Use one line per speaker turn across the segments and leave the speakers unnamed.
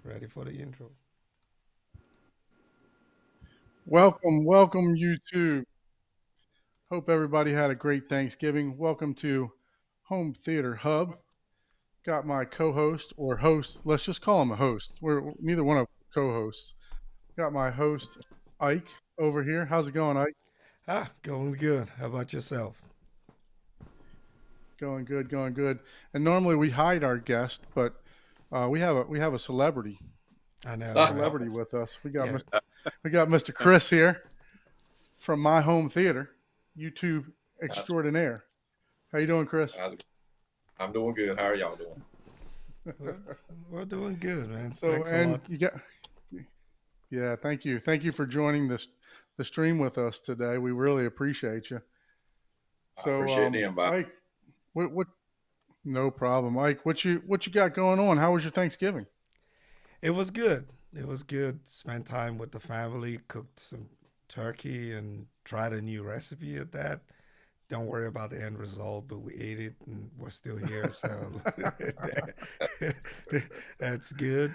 Ready for the intro.
Welcome, welcome, YouTube. Hope everybody had a great Thanksgiving. Welcome to Home Theater Hub. Got my co-host or host. Let's just call him a host. We're neither one of co-hosts. Got my host Ike over here. How's it going, Ike?
Going good. How about yourself?
Going good, going good. And normally we hide our guest, but we have a celebrity,
I know, right?
celebrity with us. We got
Yeah.
Mr. Chris here from My Home Theater, YouTube
How's
extraordinaire. How you doing, Chris?
it? I'm doing good. How are y'all doing?
We're, we're doing good, man.
So,
Thanks a
and
lot.
you got, yeah, thank you for joining this the stream with us today. We really appreciate you.
I
So,
appreciate the invite.
Ike, what, no problem, Ike. What you got going on? How was your Thanksgiving?
It was good. It was good. Spent time with the family, cooked some turkey, and tried a new recipe at that. Don't worry about the end result, but we ate it and we're still here, so that's good.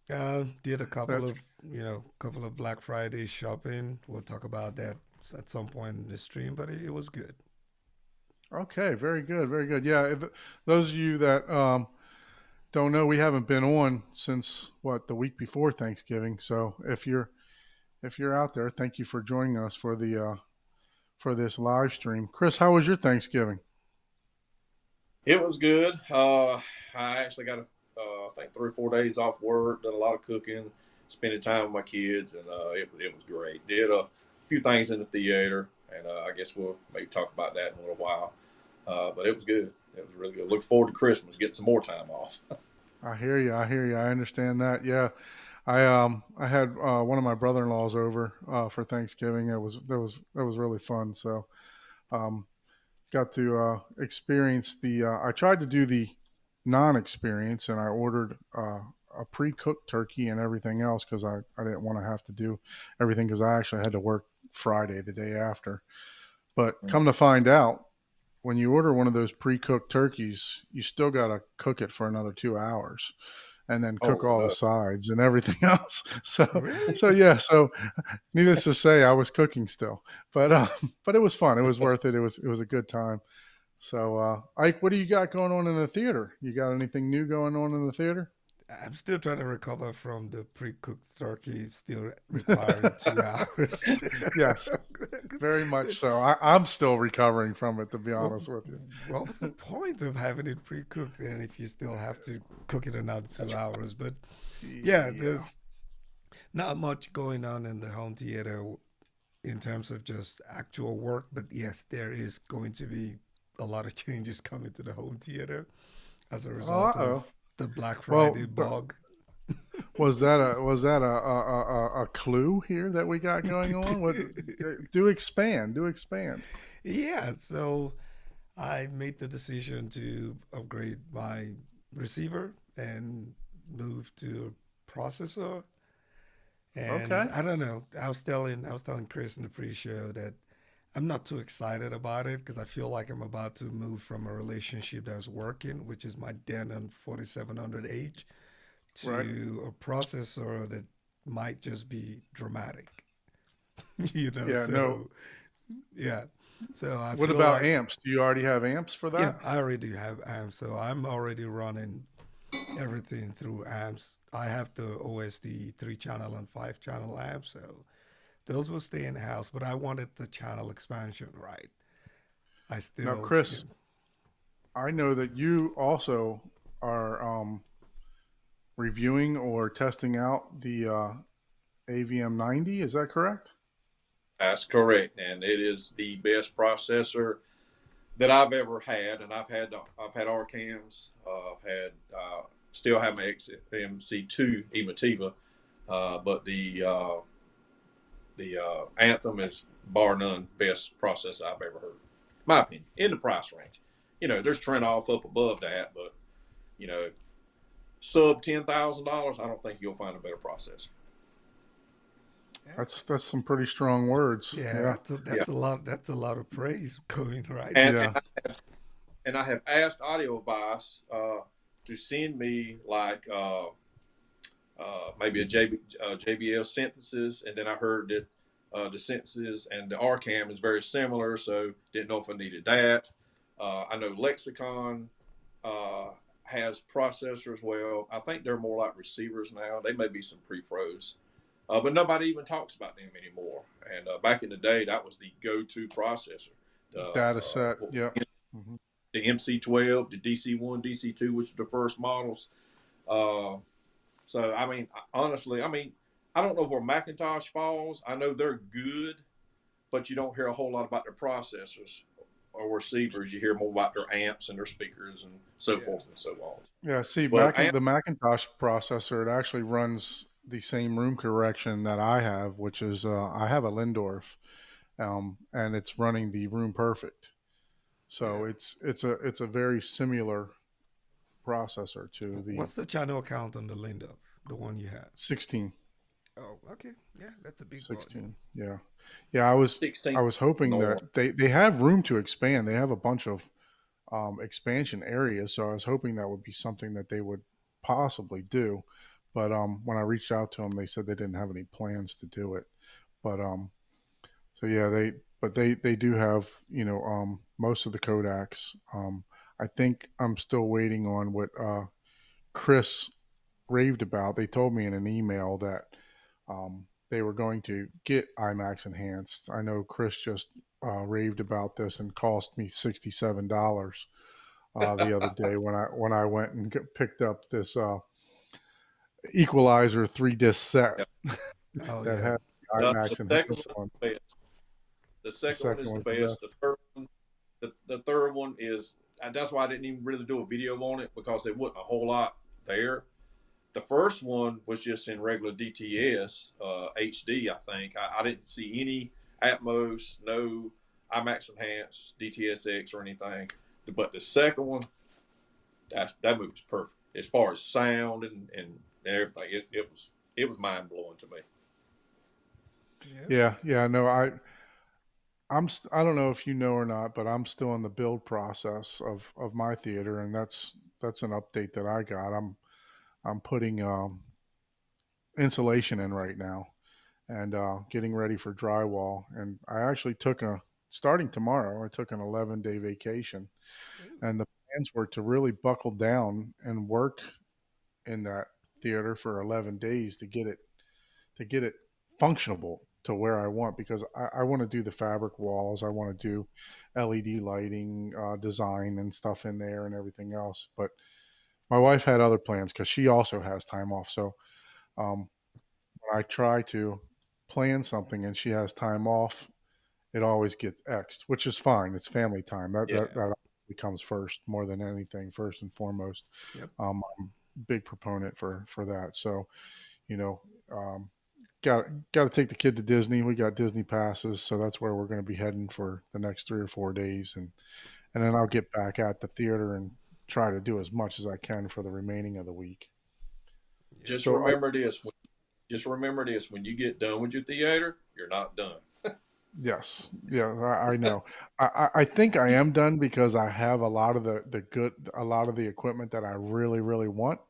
Did a couple
That's
of couple of Black Friday shopping. We'll talk about that at some point in the stream, but it was good.
okay. Very good, very good. Yeah, those of you that don't know, we haven't been on since what the week before Thanksgiving. So if you're out there, thank you for joining us for this live stream. Chris, how was your Thanksgiving?
It was good. I actually got, I think, 3 or 4 days off work, done a lot of cooking, spending time with my kids, and it was great. Did a few things in the theater, and I guess we'll maybe talk about that in a little while. But it was good. It was really good. Looking forward to Christmas, getting some more time off.
I hear you. I hear you. I understand that. Yeah, I had one of my brother-in-laws over for Thanksgiving. It was really fun. So um, got to experience the. I tried to do the non-experience, and I ordered a pre-cooked turkey and everything else because I didn't want to have to do everything because I actually had to work Friday the day after. But come to find out, when you order one of those pre-cooked turkeys, you still got to cook it for another 2 hours and then cook
Oh
all the
no,
sides and everything else. So,
Really?
so yeah. So, needless to say, I was cooking still, but it was fun. It was worth it. It was a good time. So, Ike, what do you got going on in the theater? You got anything new going on in the theater?
I'm still trying to recover from the pre-cooked turkey, still requiring 2 hours.
Yes, very much so. I'm still recovering from it, to be
What,
honest with you.
what was the point of having it pre-cooked then if you still have to cook it another two
that's
hours? But yeah,
Yeah.
there's not much going on in the home theater in terms of just actual work, but yes, there is going to be a lot of changes coming to the home theater as a
Oh,
result
oh.
of the Black Friday
Well,
bug.
was that a clue here that we got going on? What do expand? Do expand.
Yeah, so I made the decision to upgrade my receiver and move to a processor. And
Okay.
I don't know. I was telling Chris in the pre-show that I'm not too excited about it because I feel like I'm about to move from a relationship that's working, which is my Denon 4700H,
Right.
to a processor that might just be dramatic.
Yeah. No.
So yeah. So I
What
feel
about
like
amps? Do you already have amps for
yeah,
that?
I already have amps, so I'm already running everything through amps. I have the OSD 3 channel and 5 channel amps, so those will stay in house. But I wanted the channel expansion right. I
Now,
still,
Chris, I know that you also are reviewing or testing out the AVM 90. Is that correct?
that's correct, and it is the best processor that I've ever had, and I've had Arcams, I've had still have my XMC2 Emotiva, but the Anthem is bar none best processor I've ever heard. My opinion, in the price range. There's trend off up above that, but you know, sub $10,000, I don't think you'll find a better processor.
That's some pretty strong words.
yeah,
Yeah.
Yeah,
that's a lot. That's a lot of praise going right
and
there.
Yeah.
I have asked Audio Advice to send me like maybe a JBL synthesis, and then I heard that the synthesis and the RCAM is very similar, so didn't know if I needed that. I know Lexicon uh, has processors. Well, I think they're more like receivers now. They may be some pre-pros, but nobody even talks about them anymore. And back in the day, that was the go-to processor.
Data set. Yep. Hmm.
The MC12, the DC1, DC2, which are the first models. Uh, so, I mean, honestly, I mean, I don't know where Macintosh falls. I know they're good, but you don't hear a whole lot about their processors or receivers. You hear more about their amps and their speakers and so
Yeah.
forth and so on.
Yeah. See,
But
the Macintosh processor, it actually runs the same room correction that I have, which is I have a Lindorf, and it's running the Room Perfect. So
Yeah.
it's a very similar processor to the
What's the channel count on the Linda, the one you have?
16.
Oh, okay. Yeah, that's a big one.
16. Yeah. Yeah, I
16
was hoping
normal.
that they have room to expand. They have a bunch of expansion areas, so I was hoping that would be something that they would possibly do. But when I reached out to them, they said they didn't have any plans to do it. But so yeah, they do have, most of the Kodaks. I think I'm still waiting on what Chris raved about. They told me in an email that they were going to get IMAX enhanced. I know Chris just raved about this and cost me $67 the other day when I went and picked up this Equalizer 3 disc set
Oh,
that
yeah.
had
The,
IMAX
the second
enhanced
one
on.
is the best. The
The
second one
second
is the
one's the
best.
best.
The third one is, and that's why I didn't even really do a video on it because there wasn't a whole lot there. The first one was just in regular DTS HD, I think. I didn't see any Atmos, no IMAX Enhanced, DTSX, or anything. But the second one, that movie's perfect as far as sound and everything. It was mind blowing to me.
Yeah.
Yeah, no, I don't know if you know or not, but I'm still in the build process of my theater, and that's an update that I got. I'm putting insulation in right now and getting ready for drywall. And I actually starting tomorrow, I took an 11-day vacation,
Ooh.
and the plans were to really buckle down and work in that theater for 11 days to get it functionable to where I want, because I want to do the fabric walls. I want to do LED lighting, design and stuff in there and everything else. But my wife had other plans because she also has time off. So um, when I try to plan something and she has time off, it always gets X'd, which is fine. It's family time.
Yeah.
That becomes first more than anything, first and foremost.
Yep.
I'm a big proponent for that. So, you know, um, got to take the kid to Disney. We got Disney passes, so that's where we're going to be heading for the next 3 or 4 days, and then I'll get back at the theater and try to do as much as I can for the remaining of the week.
Yeah.
Just
So
remember this. Just remember this. When you get done with your theater, you're not done.
yes, yeah, I know. I think I am done because I have a lot of a lot of the equipment that I really really want.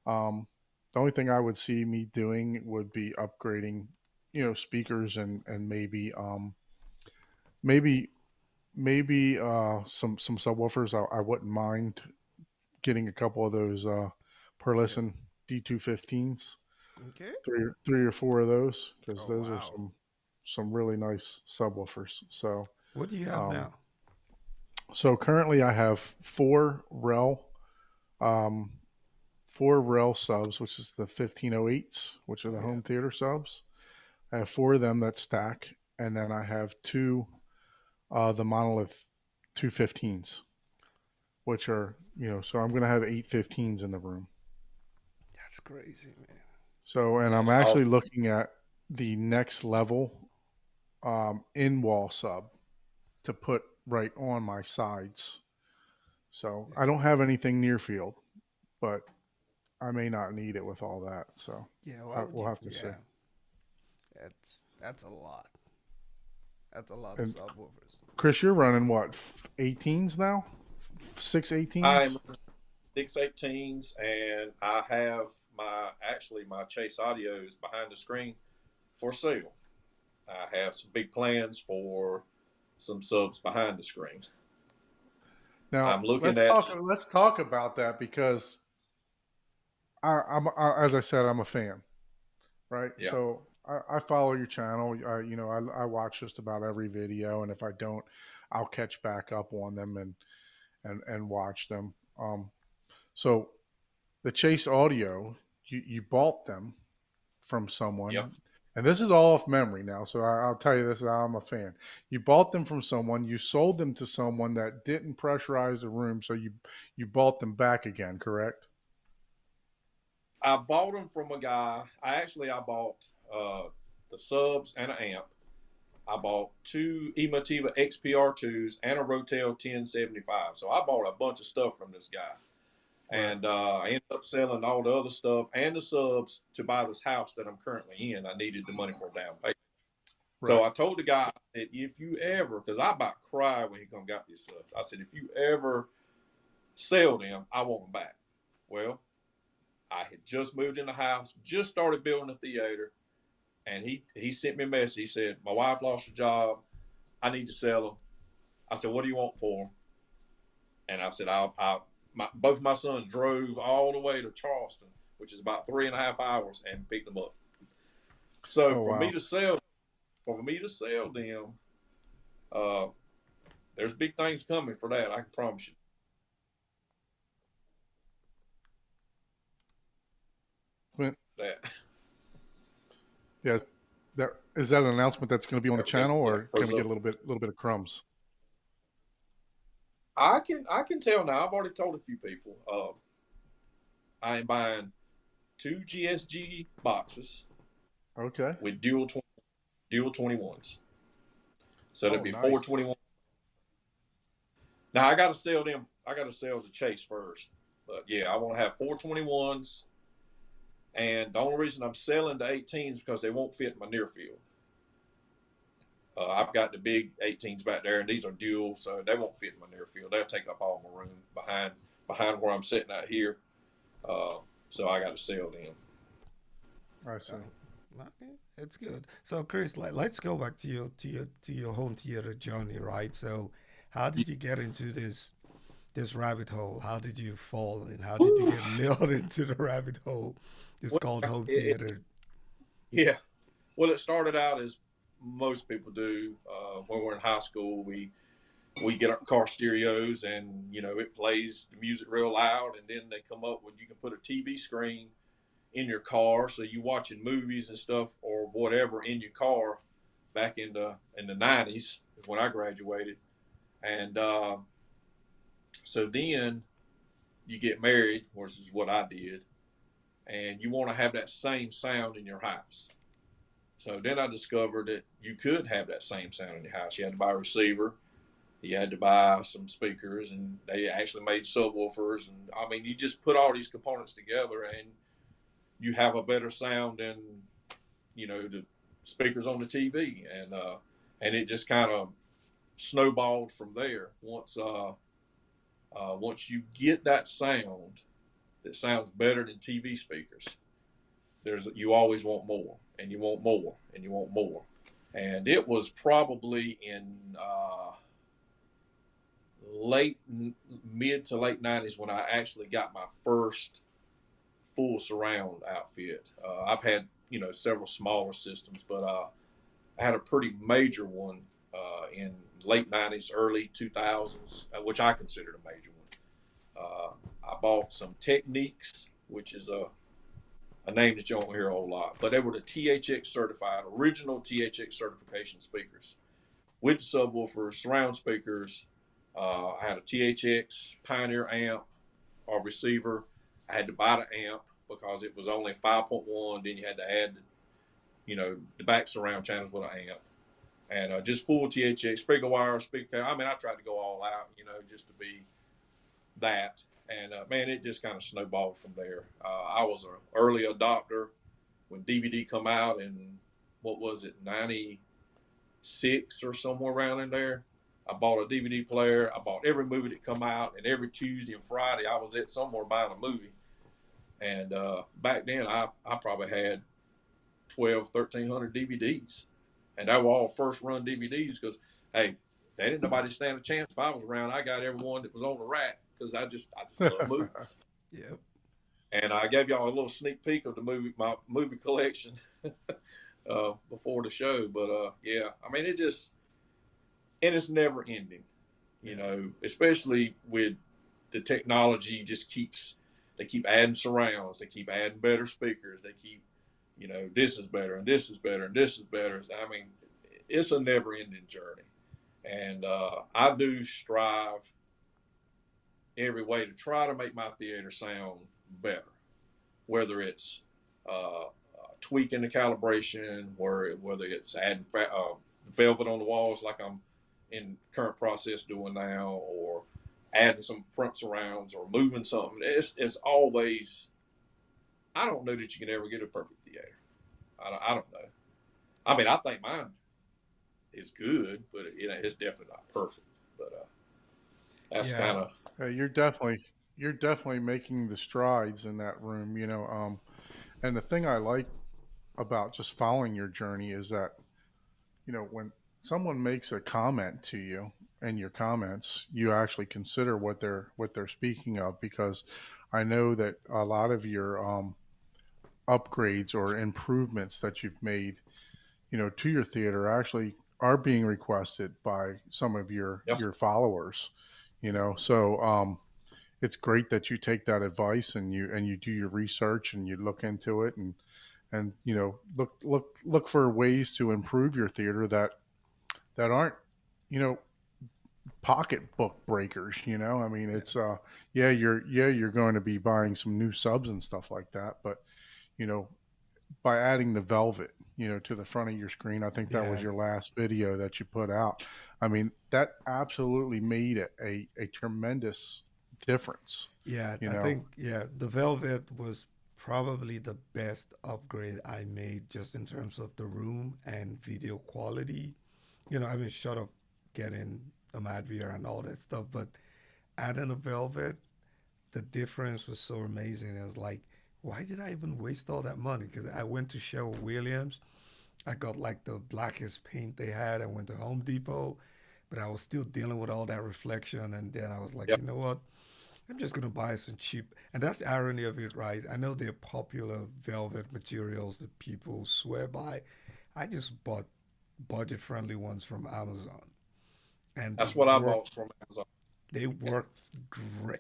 Um, the only thing I would see me doing would be upgrading, speakers and maybe some subwoofers. I wouldn't mind getting a couple of those
Yep.
Perlison D215s,
Okay.
three or four of those, because
Oh,
those are
wow.
some really nice subwoofers. So
What do you have
um,
now?
so currently I have um, four Rel subs, which is the 1508s, which are the
Yeah.
home theater subs. I have four of them that stack, and then I have two the Monolith 215s, which are, so I'm going to have 8 15s in the room.
That's crazy, man.
So, and I'm
That's
actually
awesome.
looking at the next level in wall sub to put right on my sides. So
Yeah.
I don't have anything near field, but I may not need it with all that. So
Yeah. Why would
we'll
you?
have to see.
Yeah. That's a lot. That's a lot of
And
subwoofers.
Chris, you're running what, 18s now? 6
I'm
18s?
618s, and I have my Chase Audios behind the screen for sale. I have some big plans for some subs behind the screen.
Now
I'm looking at.
let's talk about that, because as I said, I'm a fan, right?
Yeah.
So I follow your channel. I watch just about every video, and if I don't, I'll catch back up on them and watch them. So the Chase Audio, you bought them from someone.
Yep.
And this is all off memory now, so I'll tell you this: I'm a fan. You bought them from someone, you sold them to someone that didn't pressurize the room, so you bought them back again, correct?
I bought them from a guy. I bought the subs and an amp. I bought two Emotiva XPR2s and a Rotel 1075. So I bought a bunch of stuff from this guy. And I ended up selling all the other stuff and the subs to buy this house that I'm currently in. I needed the money for a down payment. Right. So I told the guy that if you ever, because I about cried when he come got these subs. I said, if you ever sell them, I want them back. Well, I had just moved in the house, just started building a theater, and he sent me a message. He said, my wife lost her job. I need to sell them. I said, what do you want for them? And I said, both my sons drove all the way to Charleston, which is about 3.5 hours, and picked them up. So for me to sell them, there's big things coming for that. I can promise you that.
Yeah, is that an announcement that's going to be on the channel, or can we get a little bit of crumbs?
I can tell now. I've already told a few people. I am buying 2 GSG boxes.
Okay.
With dual 21s. So that'd be nice. 421. Now I got to sell them. I got to sell the Chase first. But yeah, I want to have 421s. And the only reason I'm selling the 18s is because they won't fit in my near field. I've got the big 18s back there, and these are dual, so they won't fit in my near field. They'll take up all my room behind where I'm sitting out here. So I got to sell them.
I see.
It's good. So Chris, let's go back to your home theater journey, right? So how did you get into this rabbit hole? How did you fall, and how did you get nailed into the rabbit hole? It's called home theater.
Yeah. Well, it started out as most people do. When we're in high school, we get our car stereos, and it plays the music real loud, and then they come up with, you can put a TV screen in your car, so you watching movies and stuff or whatever in your car. Back in the 90s when I graduated, and so then you get married, which is what I did, and you want to have that same sound in your house. So then I discovered that you could have that same sound in your house. You had to buy a receiver, you had to buy some speakers, and they actually made subwoofers, and I mean, you just put all these components together, and you have a better sound than the speakers on the TV, and it just kind of snowballed from there. Once you get that sound that sounds better than TV speakers, you always want more, and you want more, and you want more. And it was probably in mid to late 90s when I actually got my first full surround outfit. I've had several smaller systems, but I had a pretty major one in late 90s, early 2000s, which I considered a major one. I bought some Techniques, which is a name that you don't hear a whole lot, but they were the THX certified, original THX certification speakers with the subwoofers, surround speakers. I had a THX Pioneer amp or receiver. I had to buy the amp because it was only 5.1. Then you had to add the back surround channels with an amp, and just full THX speaker wire, speaker. I mean, I tried to go all out, just to be that. And man, it just kind of snowballed from there. I was an early adopter when DVD come out in, what was it, 96 or somewhere around in there. I bought a DVD player. I bought every movie that come out, and every Tuesday and Friday I was at somewhere buying a movie. And back then, I probably had 12, 1,300 DVDs. And they were all first run DVDs because, hey, they didn't nobody stand a chance if I was around. I got everyone that was on the rack because I just love movies.
Yep.
And I gave y'all a little sneak peek of my movie collection before the show. But yeah, I mean, and it's never ending,
Yeah.
especially with the technology they keep adding surrounds, they keep adding better speakers, they keep, this is better and this is better and this is better. I mean, it's a never ending journey. And I do strive every way to try to make my theater sound better, whether it's tweaking the calibration, whether it's adding velvet on the walls like I'm in current process doing now, or adding some front surrounds or moving something. It's always. I don't know that you can ever get a perfect theater. I don't know. I mean, I think mine is good, but it's definitely not perfect. But that's
Yeah.
kind of
You're definitely making the strides in that room, and the thing I like about just following your journey is that, when someone makes a comment to you in your comments, you actually consider what they're speaking of, because I know that a lot of your upgrades or improvements that you've made, to your theater actually are being requested by some of your
yeah.
your followers. So it's great that you take that advice and you do your research and you look into it, and look for ways to improve your theater that aren't, you know pocketbook breakers. I mean,
Yeah.
it's you're going to be buying some new subs and stuff like that, but you know by adding the velvet, to the front of your screen. I think that was
Yeah.
your last video that you put out. I mean, that absolutely made it a tremendous difference.
Yeah.
You
I
know,
think, yeah, the Velvet was probably the best upgrade I made just in terms of the room and video quality. I mean, short of getting a Madvia and all that stuff, but adding a Velvet, the difference was so amazing. It was like, why did I even waste all that money? Because I went to Sherwin Williams. I got like the blackest paint they had. I went to Home Depot, but I was still dealing with all that reflection. And then I was like,
Yep.
you know what? I'm just gonna buy some cheap. And that's the irony of it, right? I know they're popular velvet materials that people swear by. I just bought budget-friendly ones from Amazon, and they
That's what I
worked.
bought from Amazon.
They worked great.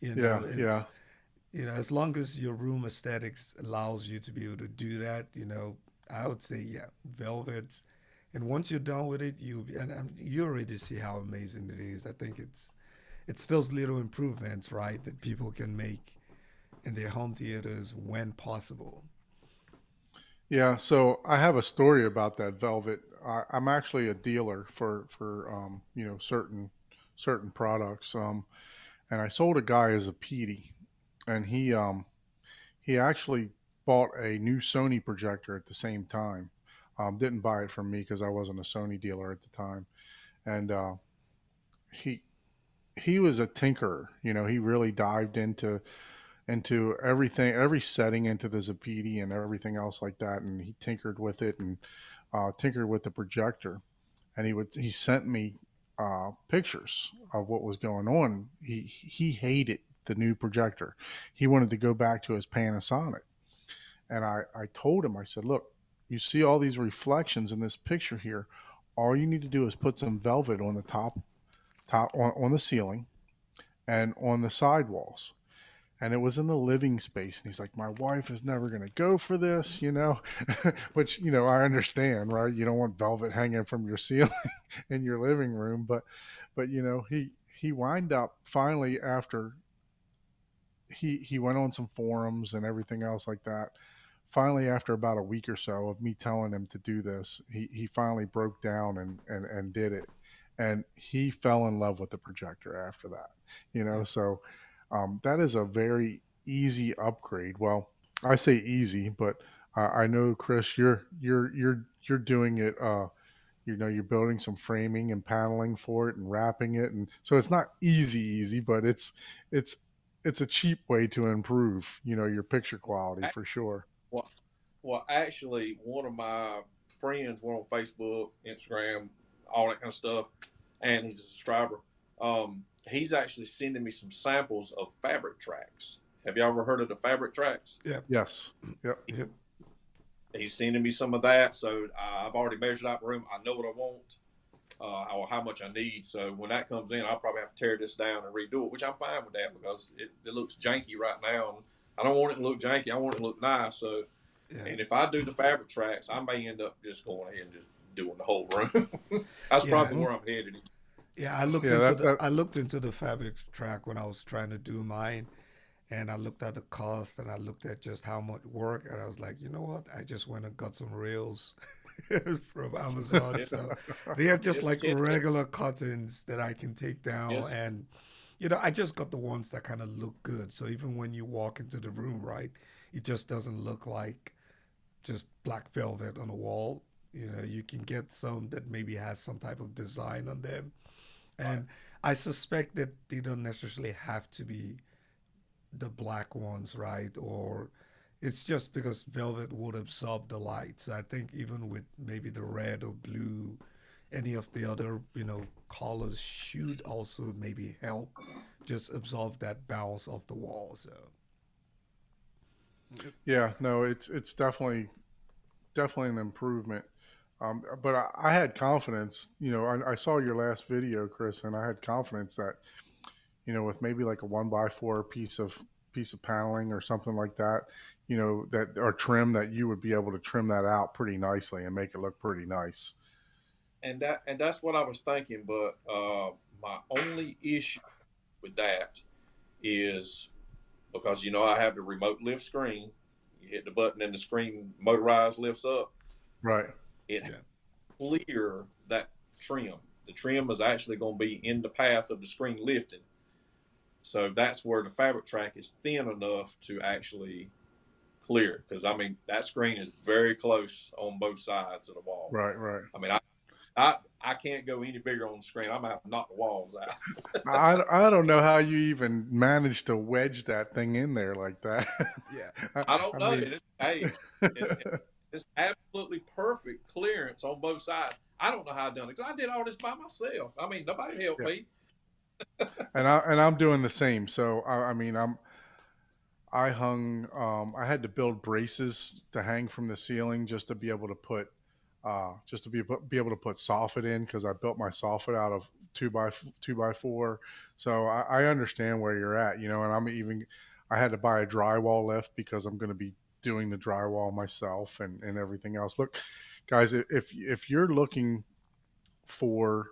yeah, yeah,
It's as long as your room aesthetics allows you to be able to do that, I would say, yeah, velvets. And once you're done with it, you already see how amazing it is. I think it's those little improvements, right, that people can make in their home theaters when possible.
yeah. So I have a story about that velvet. I'm actually a dealer for certain products. And I sold a guy as a PD, and he actually bought a new Sony projector at the same time. Didn't buy it from me because I wasn't a Sony dealer at the time, and he he was a tinkerer. He really dived into everything, every setting into the Zapedi and everything else like that, and he tinkered with it and tinkered with the projector. And he sent me pictures of what was going on. He hated the new projector. He wanted to go back to his Panasonic. And I told him, I said, look, you see all these reflections in this picture here. All you need to do is put some velvet on the top on the ceiling and on the sidewalls. And it was in the living space. And he's like, my wife is never going to go for this, which, I understand, right? You don't want velvet hanging from your ceiling in your living room. But, he wind up finally, after he went on some forums and everything else like that. Finally, after about a week or so of me telling him to do this, he finally broke down and did it. And he fell in love with the projector after that,
Yeah.
so that is a very easy upgrade. Well, I say easy, but I know, Chris, you're doing it. You're building some framing and paneling for it and wrapping it, and so it's not easy, but it's it's a cheap way to improve, your picture quality for sure.
Well, well, actually, one of my friends, we're on Facebook, Instagram, all that kind of stuff, and he's a subscriber. He's actually sending me some samples of fabric tracks. Have you ever heard of the fabric tracks?
Yeah.
Yes. Yep.
Yep.
He's sending me some of that, so I've already measured out my room. I know what I want, or how much I need. So when that comes in, I'll probably have to tear this down and redo it, which I'm fine with that because it looks janky right now. And I don't want it to look janky. I want it to look nice. So,
Yeah.
and if I do the fabric tracks, I may end up just going ahead and just doing the whole room. That's
Yeah.
probably where I'm headed.
Yeah, I looked
Yeah,
into
that
the
that
I looked into the fabric track when I was trying to do mine, and I looked at the cost and I looked at just how much work, and I was like, you know what? I just went and got some reels from Amazon.
It's,
So they are just
it's,
like
it's,
regular cottons that I can take down,
it's,
and I just got the ones that kind of look good. So even when you walk into the room, right, it just doesn't look like just black velvet on the wall. You can get some that maybe has some type of design on them,
right.
and I suspect that they don't necessarily have to be the black ones, right? Or it's just because velvet would absorb the light. So I think even with maybe the red or blue, any of the other, colors should also maybe help just absorb that bounce off the wall. So
yeah, no, it's definitely an improvement. But I had confidence. I saw your last video, Chris, and I had confidence that with maybe like a 1x4 piece of paneling or something like that, that or trim, that you would be able to trim that out pretty nicely and make it look pretty nice.
And that's what I was thinking. But my only issue with that is because I have the remote lift screen. You hit the button and the screen motorized lifts up.
Right.
It
yeah,
clear that trim. The trim is actually going to be in the path of the screen lifting. So that's where the fabric track is thin enough to actually clear. Because I mean that screen is very close on both sides of the wall.
Right. Right.
I mean I can't go any bigger on the screen. I'm gonna have to knock the walls out.
I don't know how you even managed to wedge that thing in there like that.
yeah,
I don't
I
know.
mean,
It's absolutely perfect clearance on both sides. I don't know how I done it because I did all this by myself. I mean, nobody helped
yeah,
me.
and I'm doing the same. So I mean, I hung. I had to build braces to hang from the ceiling just to be able to put, be able to put soffit in, because I built my soffit out of 2x4. So I understand where you're at, and I had to buy a drywall lift because I'm going to be doing the drywall myself and everything else. Look, guys, if you're looking for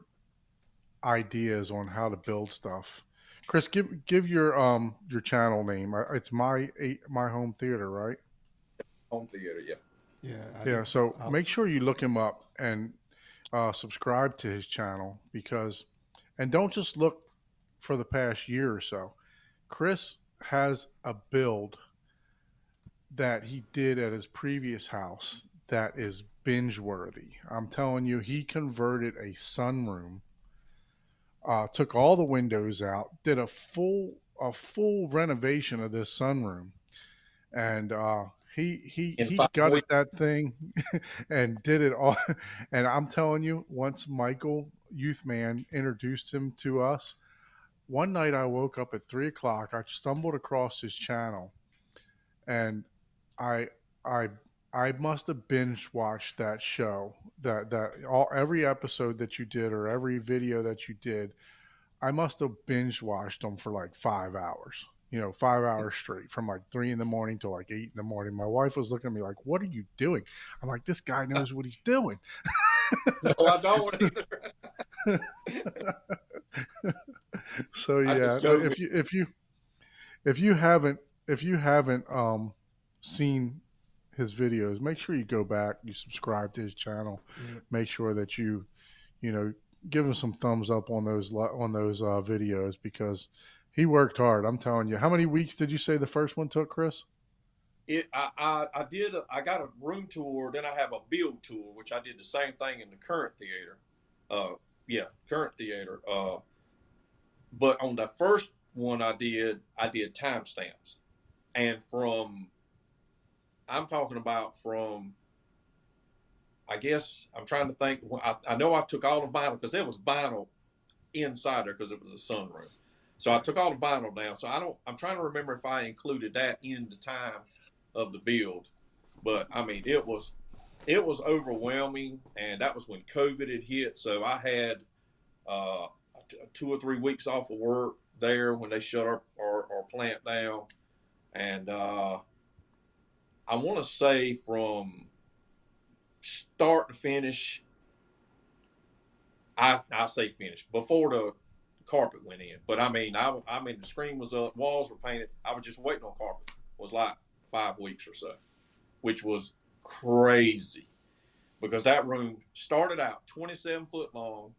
ideas on how to build stuff, Chris, give your channel name. It's my home theater, right?
Home theater, yeah.
yeah.
Yeah. So
I'll,
make sure you look him up and subscribe to his channel, and don't just look for the past year or so. Chris has a build that he did at his previous house that is binge worthy. I'm telling you, he converted a sunroom, took all the windows out, did a full renovation of this sunroom, and
In
he
5 weeks.
gutted that thing and did it all. And I'm telling you, once Michael Youthman introduced him to us, one night I woke up at 3 o'clock. I stumbled across his channel, and I I I must have binge watched that show, every episode that you did or every video that you did. I must have binge watched them for like 5 hours. 5 hours straight, from like 3 in the morning to like 8 in the morning. My wife was looking at me like, "What are you doing?" I'm like, "This guy knows what he's doing."
No, I don't either.
So
I
yeah,
just go with
if you haven't if you haven't seen his videos, make sure you go back, you subscribe to his channel,
yeah.
make sure that you know give him some thumbs up on those videos, because he worked hard. I'm telling you. How many weeks did you say the first one took, Chris?
it. I got a room tour, then I have a build tour, which I did the same thing in the current theater. Yeah, current theater. But on the first one I did timestamps, and I'm talking about from, I guess I'm trying to think. I know I took all the vinyl because there was vinyl inside there because it was a sunroom. So I
Yeah.
took all the vinyl down. So I'm trying to remember if I included that in the time of the build. But I mean, it was overwhelming, and that was when COVID had hit. So I had 2 or 3 weeks off of work there when they shut our plant down, and I want to say from start to finish, I say finish before the carpet went in. But I mean the screen was up, walls were painted. I was just waiting on carpet. It was like 5 weeks or so, which was crazy because that room started out 27 foot long,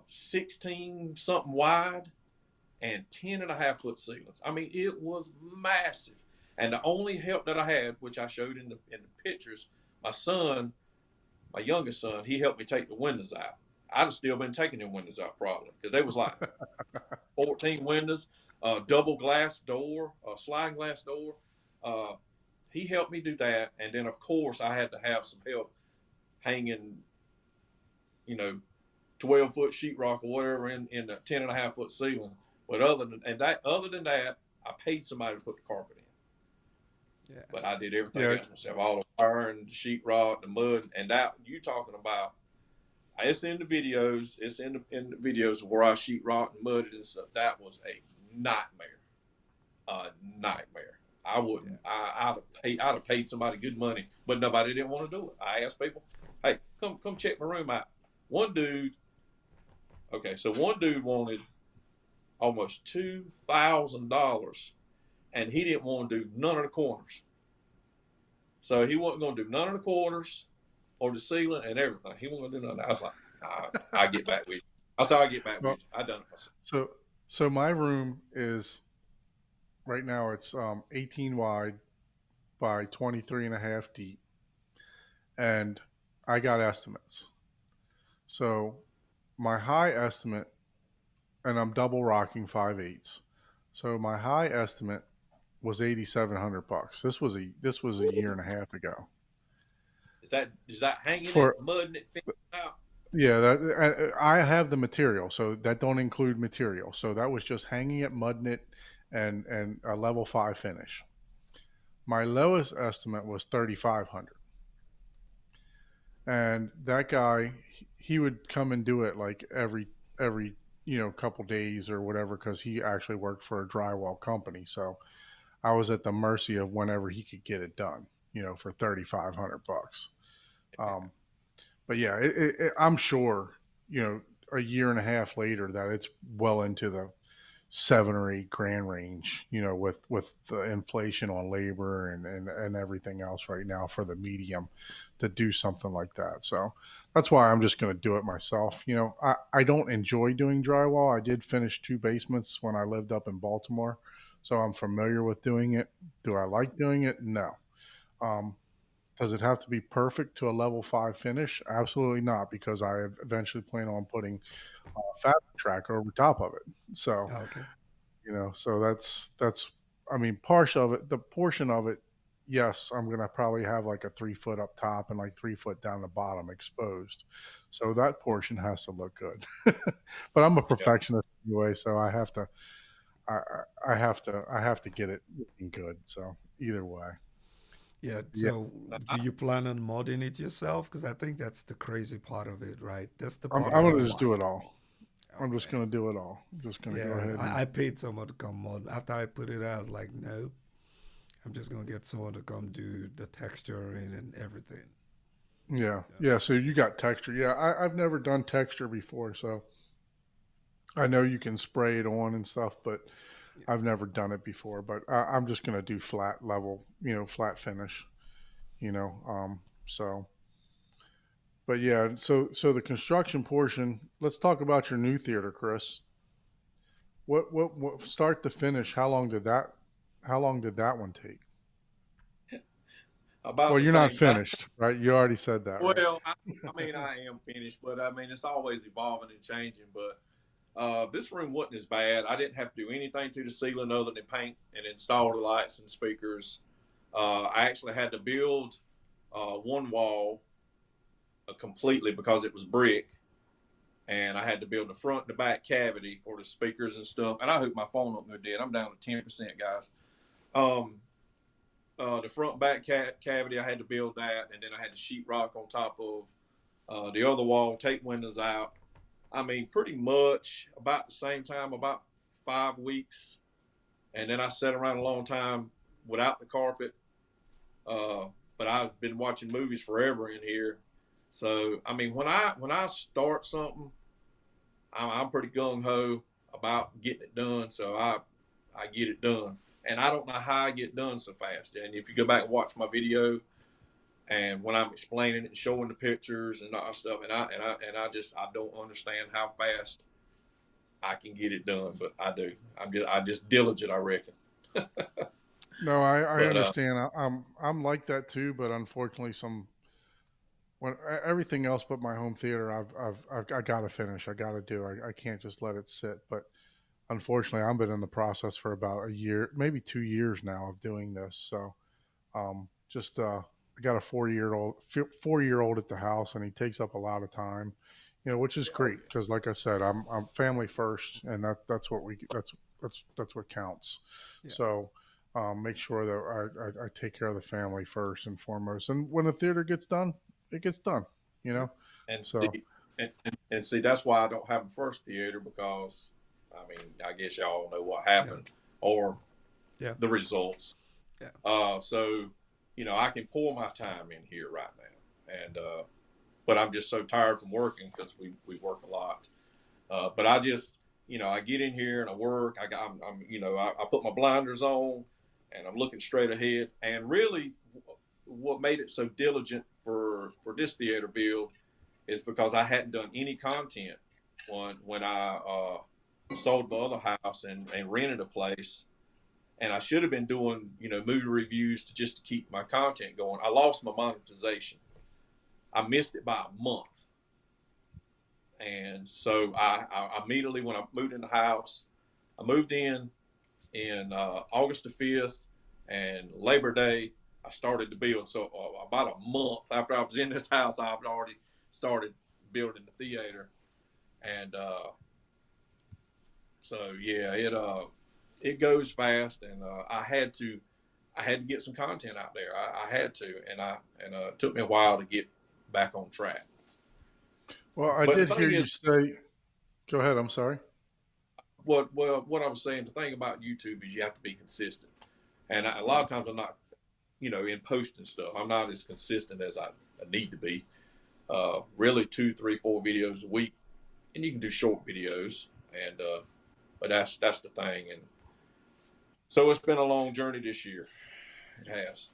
16 something wide, and 10.5 foot ceilings. I mean, it was massive. And the only help that I had, which I showed in the pictures, my son, my youngest son, he helped me take the windows out. I'd have still been taking the windows out probably because they was like 14 windows, double glass door, sliding glass door. Uh, he helped me do that, and then of course I had to have some help hanging, you know, 12 foot sheetrock or whatever in the 10.5 foot ceiling. But other than that, I paid somebody to put the carpet in.
Yeah.
But I did everything
Yeah.
else myself, all the wiring, the sheetrock, the mud, and that you talking about. It's in the videos. It's in the videos where I sheetrock and mudded and stuff. That was a nightmare. A nightmare. I wouldn't.
Yeah.
I'd have paid somebody good money, but nobody didn't want to do it. I asked people, "Hey, come check my room out." One dude. Okay, so one dude wanted almost $2,000, and he didn't want to do none of the corners. So he wasn't going to do none of the corners or the ceiling and everything. He wasn't going to do none of that. I was like, I get back with you. I said, I get back
Well,
with you. I done it myself.
so my room is right now it's 18 wide by 23 and a half deep, and I got estimates. So my high estimate, and I'm double rocking 5/8. So my high estimate was $8,700. This was a year and a half ago.
Is that hanging
For
it, mudding it, fixing it out?
Yeah, that I have the material, so that don't include material. So that was just hanging it, mudding it, and a level 5 finish. My lowest estimate was 3,500, and that guy he would come and do it like every couple days or whatever because he actually worked for a drywall company. So I was at the mercy of whenever he could get it done, for $3,500. Um, but yeah, I'm sure, a year and a half later that it's well into the 7 or 8 grand range, with the inflation on labor and everything else right now for the medium to do something like that. So that's why I'm just going to do it myself. I don't enjoy doing drywall. I did finish 2 basements when I lived up in Baltimore. So I'm familiar with doing it. Do I like doing it? No. Um, does it have to be perfect to a level 5 finish? Absolutely not, because I eventually plan on putting a fabric track over top of it. So,
Okay.
so that's I mean, the portion of it, yes, I'm gonna probably have like a 3 foot up top and like 3 foot down the bottom exposed. So that portion has to look good. But I'm a
Yeah.
perfectionist anyway, so I, I have to get it looking good. So either way,
Yeah.
yeah,
So, do you plan on modding it yourself? Because I think that's the crazy part of it, right? That's the part
I'm
I
gonna
don't
just do
like.
it all. I'm just
Okay.
gonna do it all. I'm just gonna go
Yeah,
ahead and
I paid someone to come mod. After I put it out, I was like, no, I'm just gonna get someone to come do the texturing and everything.
yeah,
So,
yeah. So you got texture. Yeah, I've never done texture before, so I know you can spray it on and stuff, but
yeah.
I've never done it before. But I'm just gonna do flat level, flat finish. So, but yeah. So the construction portion. Let's talk about your new theater, Chris. What start to finish? How long did that one take?
About
Well,
the
you're not
same time.
finished, right? You already said that, right?
Well, I mean, I am finished, but I mean, it's always evolving and changing. But This room wasn't as bad. I didn't have to do anything to the ceiling other than paint and install the lights and speakers. I actually had to build one wall completely because it was brick, and I had to build the front and the back cavity for the speakers and stuff. And I hope my phone don't go dead. I'm down to 10%, guys. The front and back cavity, I had to build that, and then I had to sheetrock on top of the other wall, take windows out. I mean, pretty much about the same time, about 5 weeks. And then I sat around a long time without the carpet. But I've been watching movies forever in here. So, I mean, when I start something, I'm pretty gung ho about getting it done. So I get it done. And I don't know how I get done so fast. And if you go back and watch my video, and when I'm explaining it and showing the pictures and all that stuff, and I don't understand how fast I can get it done, but I do. I just diligent, I reckon.
No, I
But
understand. I'm like that too, but unfortunately, when everything else but my home theater, I got to finish. I got to do. I can't just let it sit. But unfortunately, I've been in the process for about a year, maybe 2 years now of doing this. So, I got a 4 year old at the house, and he takes up a lot of time, which is great because, like I said, I'm family first, and that's what counts.
Yeah.
So, make sure that I take care of the family first and foremost. And when the theater gets done, it gets done.
and
So
see, and see, that's why I don't have a first theater, because I mean, I guess y'all know what happened or
Yeah.
the results.
Yeah.
So I can pour my time in here right now, and but I'm just so tired from working because we work a lot. But I just I get in here and I work. I put my blinders on, and I'm looking straight ahead. And really, what made it so diligent for this theater build is because I hadn't done any content when I sold the other house and rented a place. And I should have been doing, movie reviews just to keep my content going. I lost my monetization. I missed it by a month. And so I immediately, when I moved in the house, I moved in August the 5th, and Labor Day, I started to build. So about a month after I was in this house, I've already started building the theater. And so, yeah, it goes fast, and I had to get some content out there. I had to, and it took me a while to get back on track.
well, I
But the
did hear
thing
you
is,
say. Go ahead. I'm sorry.
what I was saying, the thing about YouTube is you have to be consistent, and a lot of times I'm not, in posting stuff, I'm not as consistent as I need to be. Really, 2, 3, 4 videos a week, and you can do short videos, and but that's the thing, and so it's been a long journey this year. It has.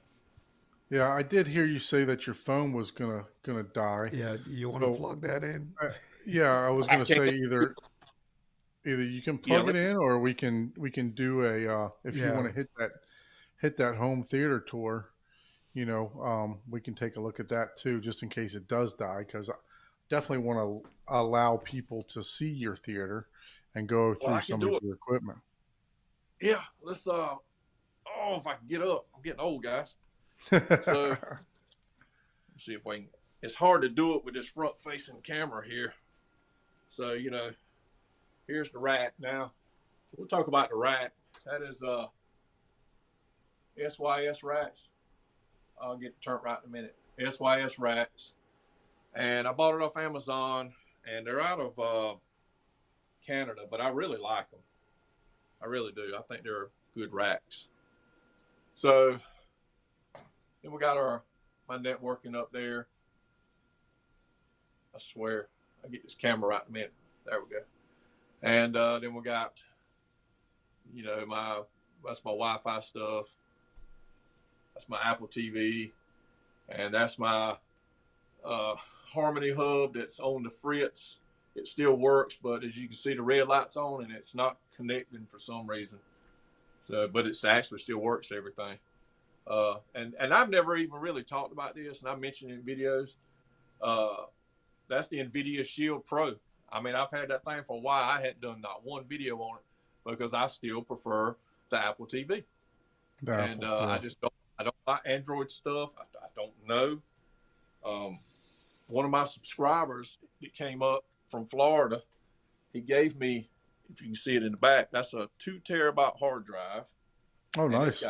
Yeah, I did hear you say that your phone was gonna die.
Yeah. You want to
So,
plug that in?
uh, yeah, I was
I
gonna
can't.
say either you can
Yeah.
plug it in, or we can do if you want
Yeah.
to hit that home theater tour. We can take a look at that too, just in case it does die, because I definitely want to allow people to see your theater and go
Well,
through
I can
some
do
of
it.
your equipment.
Yeah. Let's. Oh, if I can get up, I'm getting old, guys. So let's see if we can. It's hard to do it with this front-facing camera here. So here's the rack. Now we'll talk about the rack. That is SYS racks. I'll get it turned right in a minute. SYS racks, and I bought it off Amazon, and they're out of Canada, but I really like them. I really do. I think they're good racks. So then we got my networking up there. I swear, I get this camera right in a minute. There we go. And then we got, that's my Wi-Fi stuff. That's my Apple TV, and that's my Harmony hub that's on the Fritz. It still works, but as you can see, the red light's on, and it's not connecting for some reason. So, but it actually still works, everything. And I've never even really talked about this, and I mentioned it in videos. That's the NVIDIA Shield Pro. I mean, I've had that thing for a while. I hadn't done not one video on it because I still prefer the Apple TV.
The
And
Apple, yeah.
I don't like Android stuff. I don't know. One of my subscribers that came up from Florida, he gave me, if you can see it in the back, that's a 2 terabyte hard drive.
Oh,
And
nice.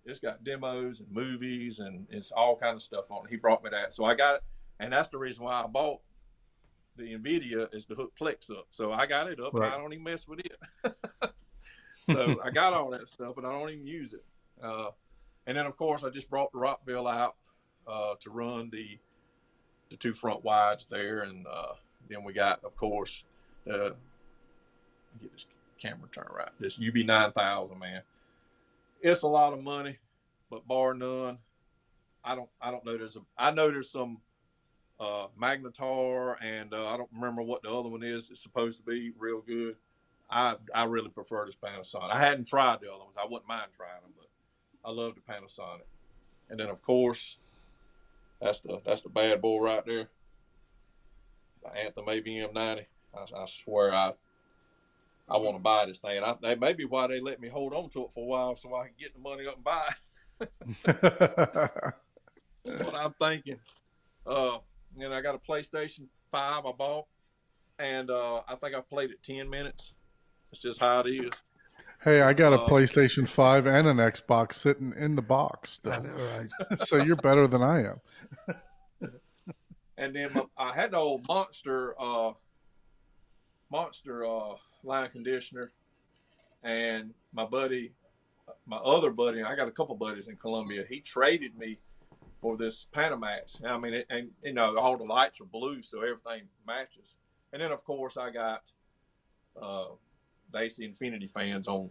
it's got demos and movies and it's all kind of stuff on it. He brought me that. So I got it. And that's the reason why I bought the NVIDIA, is to hook Plex up. So I got it up
Right.
and I don't even mess with it. So I got all that stuff, but I don't even use it. And then, of course, I just brought the Rockville out to run the 2 front wides there. And then we got, of course, get this camera turned right. This UB9000, man. It's a lot of money, but bar none, I don't know. I know there's some Magnetar, and I don't remember what the other one is. It's supposed to be real good. I really prefer this Panasonic. I hadn't tried the other ones. I wouldn't mind trying them, but I love the Panasonic. And then, of course, that's the bad boy right there, the Anthem ABM90. I swear I want to buy this thing. That may be why they let me hold on to it for a while, so I can get the money up and buy it. That's what I'm thinking. And I got a PlayStation 5 I bought, and I think I played it 10 minutes. It's just how it is.
Hey, I got a PlayStation 5 and an Xbox sitting in the box still.
I know, right?
So you're better than I am.
And then I had the old Monster line conditioner, and my other buddy, I got a couple buddies in Columbia. He traded me for this Panamax. I mean, and you know, all the lights are blue, so everything matches. And then, of course, I got the AC Infinity fans on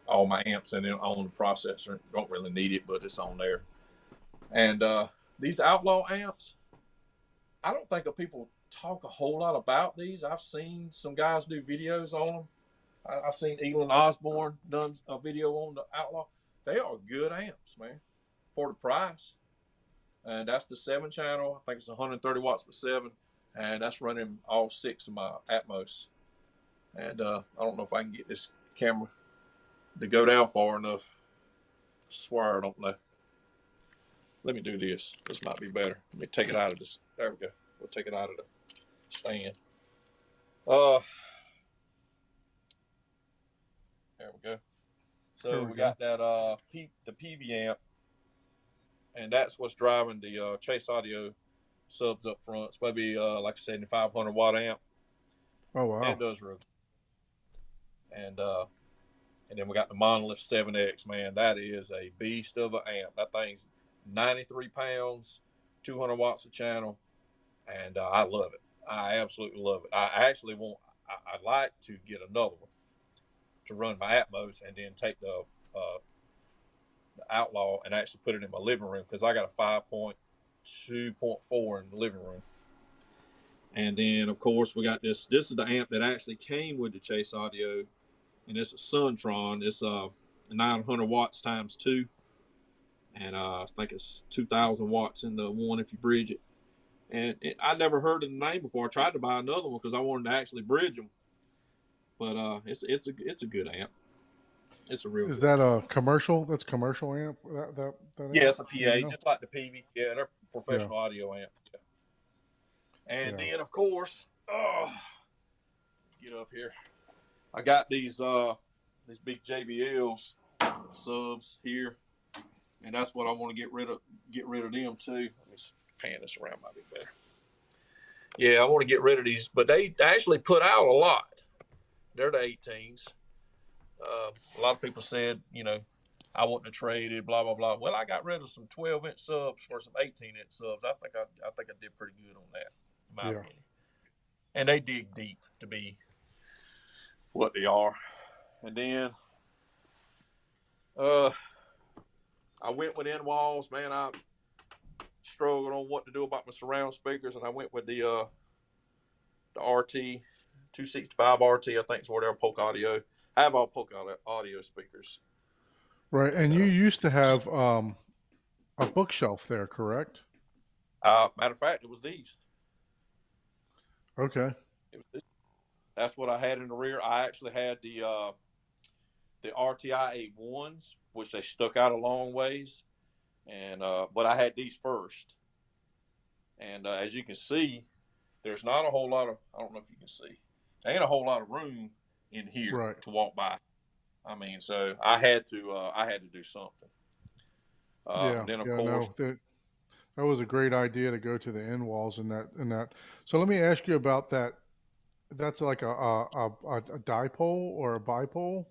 all my amps and then on the processor. Don't really need it, but it's on there. And these Outlaw amps, I don't think people talk a whole lot about these. I've seen some guys do videos on them. I've seen Elon Osborne done a video on the Outlaw. They are good amps, man, for the price. And that's the 7-channel. I think it's 130 watts per 7, and that's running all 6 of my Atmos. And I don't know if I can get this camera to go down far enough. I swear I don't know. Let me do this. This might be better. Let me take it out of this. There we go. We'll take it out of the stand. There we go. So we got that the PV amp, and that's what's driving the Chase Audio subs up front. It's maybe like a 7,500 watt amp.
Oh wow!
And it does really. And then we got the Monolith 7X, man. That is a beast of an amp. That thing's 93 pounds, 200 watts a channel, and I love it. I absolutely love it. I'd like to get another one to run my Atmos, and then take the Outlaw and actually put it in my living room, because I got a 5.2.4 in the living room. And then, of course, we got this. This is the amp that actually came with the Chase Audio, and it's a Suntron. It's 900 watts times 2, and I think it's 2,000 watts in the one if you bridge it. And I never heard of the name before. I tried to buy another one because I wanted to actually bridge them, but it's a good amp. It's a real.
Is that a commercial? That's commercial amp. That
yeah,
amp?
it's a PA, just like the PV. Yeah, they're professional audio amp. Yeah. And then, of course, get up here. I got these big JBLs subs here, and that's what I want to get rid of. Get rid of them too. Let me pan this around, might be better. Yeah, I want to get rid of these, but they actually put out a lot. They're the 18s. A lot of people said, I wouldn't have traded, blah blah blah. Well, I got rid of some 12-inch subs for some 18-inch subs. I think I did pretty good on that, in my opinion. And they dig deep to be what they are. And then I went with N-Walls, man. I struggled on what to do about my surround speakers, and I went with the RT 265 RT. I think it's whatever, Polk Audio. I have all Polk Audio speakers.
Right, and you used to have a bookshelf there, correct?
Matter of fact, it was these.
Okay.
That's what I had in the rear. I actually had the RTI 8-1s, which they stuck out a long ways, and but I had these first. And as you can see, there's not a whole lot of, I don't know if you can see, there ain't a whole lot of room in here
Right.
to walk by. I mean, so I had to do something.
Yeah.
Then of
Yeah.
course,
No, that was a great idea to go to the end walls in that. So let me ask you about that. That's like a dipole or a bipole.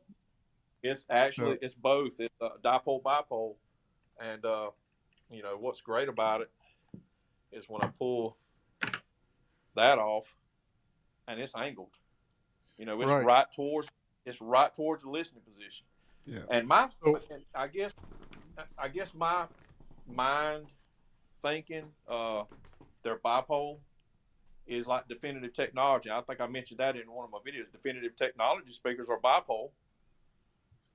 it's
So
actually it's both. It's a dipole bipole, and what's great about it is when I pull that off, and it's angled.
right.
It's right towards the listening position.
Yeah.
And
So
I guess my mind thinking their bipole is like Definitive Technology. I think I mentioned that in one of my videos. Definitive Technology speakers are bipole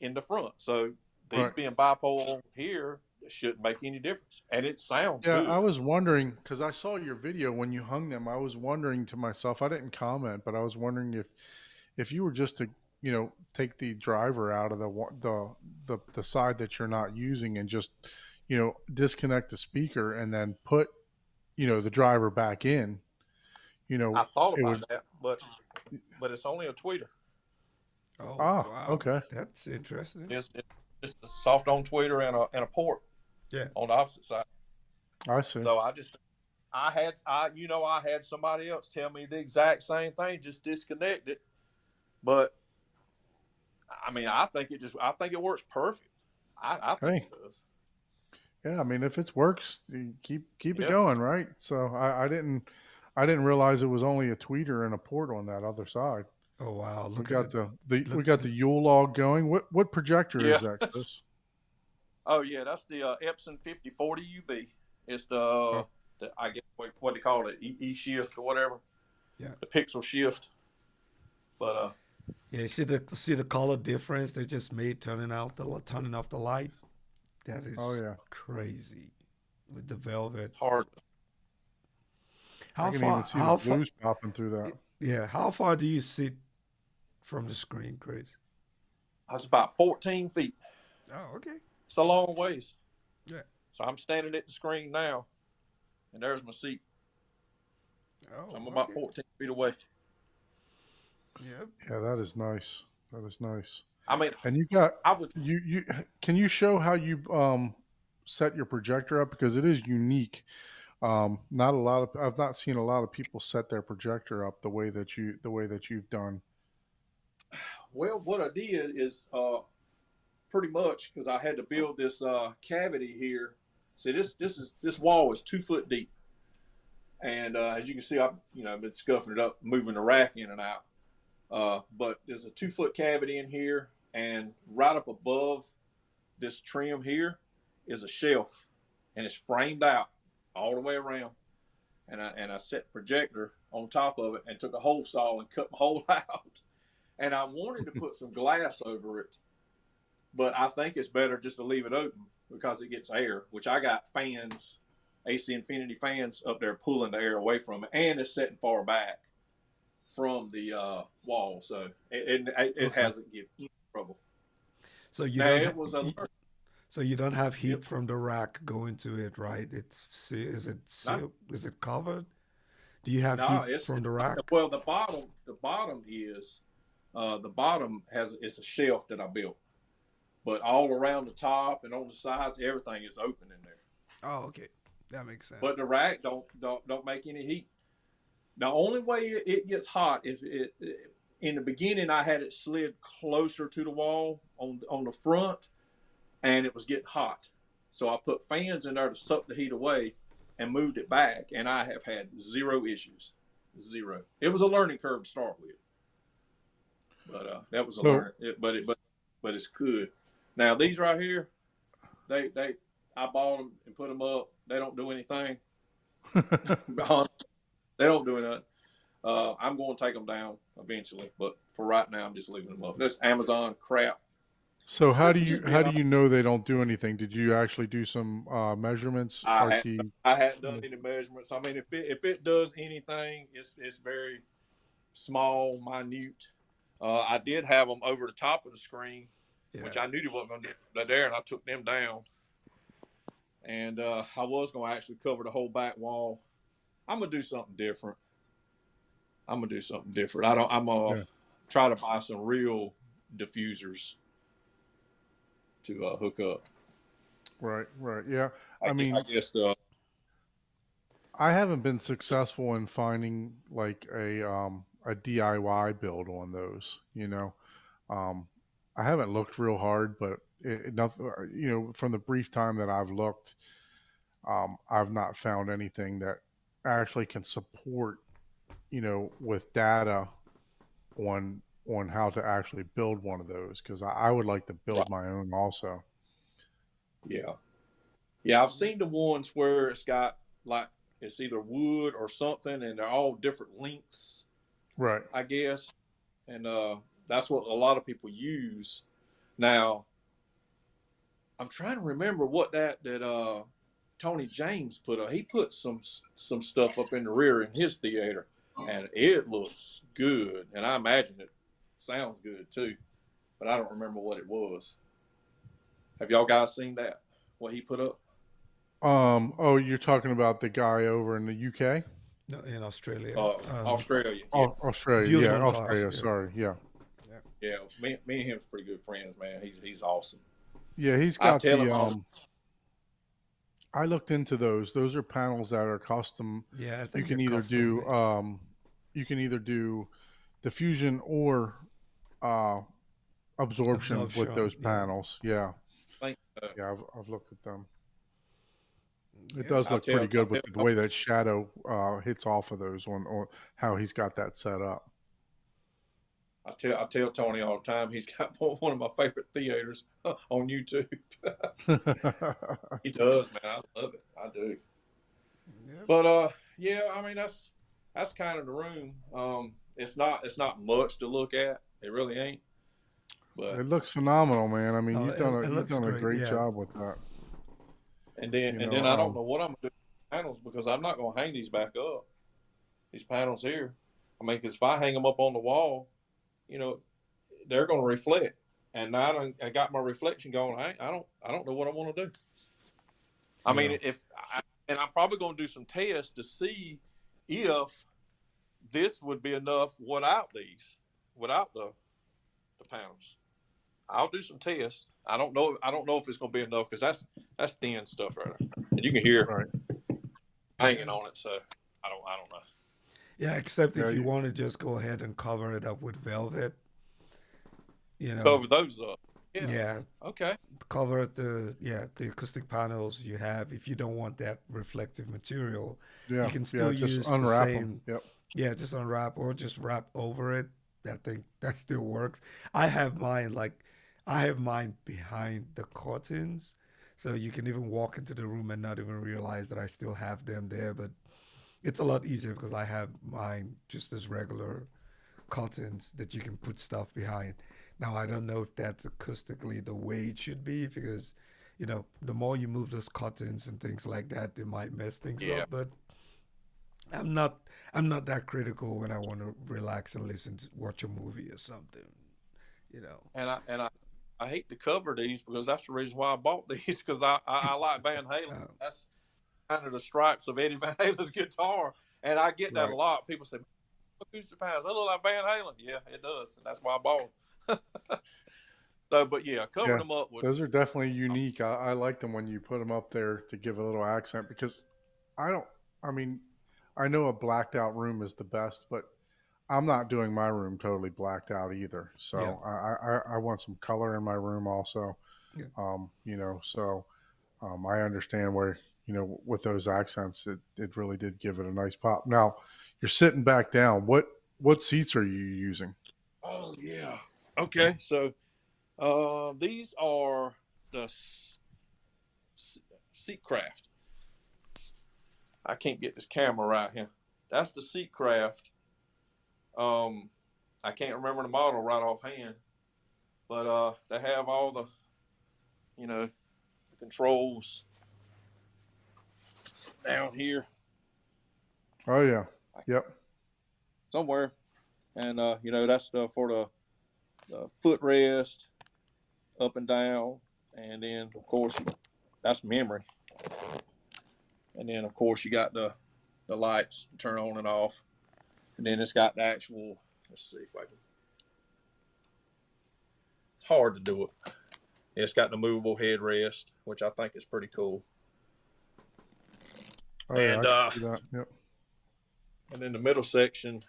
in the front, so these
right.
being bipole here shouldn't make any difference, and it sounds
Yeah, I
good.
was wondering because I saw your video when you hung them. I was wondering to myself. I didn't comment, but I was wondering if you were just to take the driver out of the side that you're not using and just disconnect the speaker and then put the driver back in.
I thought
It
about
would.
that, but it's only a tweeter.
Oh,
Ah,
wow.
okay.
That's interesting.
It's just a soft on tweeter and a port
Yeah.
on the opposite side.
I see.
So I had somebody else tell me the exact same thing, just disconnect it. But I mean, I think it works perfect. I think
Hey,
it does.
yeah. I mean, if it works, you keep it
Yeah.
going, right? So I didn't realize it was only a tweeter and a port on that other side.
Oh, wow.
We
Look at
got we
look.
got the Yule log going. What projector
Yeah.
is that, Chris?
Oh yeah, that's the Epson 5040 UV. It's
Oh,
the I guess what they call it, E shift or whatever,
Yeah.
the pixel shift. But
Yeah. See the color difference they just made turning off the light. That
oh
is
yeah.
crazy with the velvet.
hard.
I
How
can even
far?
see the
How far?
blues popping through that.
Yeah. How far do you sit from the screen, Chris?
I was about 14 feet.
Oh, okay.
It's a long ways.
Yeah.
So I'm standing at the screen now, and there's my seat.
Oh,
So I'm about
okay.
14 feet away.
Yep.
Yeah, that is nice. That is nice.
I mean,
And you got
I would.
you can you show how you set your projector up because it is unique. Not a lot of I've not seen a lot of people set their projector up the way that you've done.
Well, what I did is pretty much because I had to build this cavity here. See, this wall is 2 foot deep, and as you can see, I've been scuffing it up, moving the rack in and out. But there's a 2 foot cavity in here, and right up above this trim here is a shelf, and it's framed out all the way around. And I set the projector on top of it and took a hole saw and cut my hole out. And I wanted to put some glass over it, but I think it's better just to leave it open because it gets air, which I got fans, AC Infinity fans up there pulling the air away from it, and it's setting far back from the wall, so it
Okay.
hasn't given any trouble.
So you
Now
don't
it was a
so you don't have
Yep.
heat from the rack going to it, right? Is it
Not,
sealed? Is it covered? Do you have
no,
heat from the
it's
rack?
well the bottom is the bottom has it's a shelf that I built, but all around the top and on the sides everything is open in there.
Oh, okay. That makes sense.
But the rack don't make any heat. The only way it gets hot if it in the beginning I had it slid closer to the wall on the front, and it was getting hot. So I put fans in there to suck the heat away and moved it back, and I have had zero issues. Zero. It was a learning curve to start with, but that was a
So
learn. But it's good. Now these right here, they I bought them and put them up. They don't do anything. They don't do anything. I'm going to take them down eventually, but for right now, I'm just leaving them up. This Amazon crap.
so
Just
how
being
do
honest,
you know they don't do anything? Did you actually do some measurements, RT?
I hadn't done any measurements. I mean, if it does anything, it's very small, minute. I did have them over the top of the screen,
Yeah.
which I knew they wasn't going to do there, and I took them down. And I was going to actually cover the whole back wall. I'm gonna do something different. I'm gonna
Yeah.
try to buy some real diffusers to hook up.
Right. Right. Yeah.
I
I mean,
guess
I haven't been successful in finding like a DIY build on those. Um, I haven't looked real hard, but nothing. From the brief time that I've looked, I've not found anything that actually can support, with data on how to actually build one of those, because I would like to build my own also.
yeah, yeah. I've seen the ones where it's got like it's either wood or something, and they're all different lengths,
Right.
I guess, and that's what a lot of people use now. I'm trying to remember what that Tony James put up. He put some stuff up in the rear in his theater, and it looks good. And I imagine it sounds good too, but I don't remember what it was. Have y'all guys seen that? What he put up?
Oh, you're talking about the guy over in the UK?
No, in Australia.
Australia. Yeah,
Australia.
Build
Yeah,
Montage,
Australia.
yeah.
Sorry. Yeah.
yeah. Me and him's pretty good friends, man. He's awesome.
Yeah, he's
I
got
tell
the
him all
I looked into those. Those are panels that are custom.
Yeah, I
You
think
can
they're
either
custom
do
made.
diffusion or uh absorption with
Absorption.
those
Yeah.
panels. Yeah.
think.
Yeah, I've looked at them. It
Yeah.
does look pretty
I
good with the
tell
way that shadow hits off of those on how he's got that set up.
I tell Tony all the time. He's got one of my favorite theaters on YouTube. He does, man. I love it. I do.
Yeah.
But yeah, I mean that's kind of the room. It's not much to look at. It really ain't. But
It looks phenomenal, man. I mean,
No, it
you've
looks
done a
great.
great
Yeah.
job with that.
and then
You
and
know,
then I don't know what I'm gonna do with the panels because I'm not gonna hang these back up. These panels here. I mean, because if I hang them up on the wall, you know, they're gonna reflect. And now I got my reflection going. I don't know what I want to do. I
Yeah.
mean, and I'm probably going to do some tests to see if this would be enough without the panels. I'll do some tests. I don't know. I don't know if it's going to be enough because that's thin stuff right there, and you can hear
right?
hanging
Yeah.
on it. So I don't know.
Yeah, except
Yeah,
if you want to just go ahead and cover it up with velvet,
Cover those up. Yeah.
yeah,
Okay.
cover the acoustic panels you have. If you don't want that reflective material,
yeah,
you can
yeah.
still
Just
use the
unwrap them.
same.
Yep.
Yeah, just unwrap or just wrap over it. That still works. I have mine behind the curtains, so you can even walk into the room and not even realize that I still have them there. But it's a lot easier because I have mine just as regular curtains that you can put stuff behind. Now I don't know if that's acoustically the way it should be because, the more you move those curtains and things like that, it might mess things
Yeah.
up. But I'm not I'm not that critical when I want to relax and watch a movie or something. You know.
And I hate to cover these because that's the reason why I bought these because I like Van Halen.
Uh,
That's kind of the stripes of Eddie Van Halen's guitar, and I get that a
Right.
lot. People say, "Acoustic panels, they look like Van Halen." Yeah, it does, and that's why I bought them. So, but yeah, cover
Yeah.
them up with.
Those are definitely unique. I like them when you put them up there to give a little accent because I don't. I mean, I know a blacked out room is the best, but I'm not doing my room totally blacked out either.
yeah.
So I want some color in my room also.
Yeah.
So I understand where, with those accents, it really did give it a nice pop. Now you're sitting back down. What seats are you using?
Oh yeah. Okay, so these are the Seatcraft. I can't get this camera right here. That's the Seatcraft. I can't remember the model right offhand, but they have all the controls down here
Oh yeah. Yep.
somewhere, and that's for the footrest, up and down, and then of course that's memory, and then of course you got the lights turn on and off, and then it's got the actual. Let's see if I can. It's hard to do it. It's got the movable headrest, which I think is pretty cool.
Oh yeah, I can see that. Yep.
And then the middle section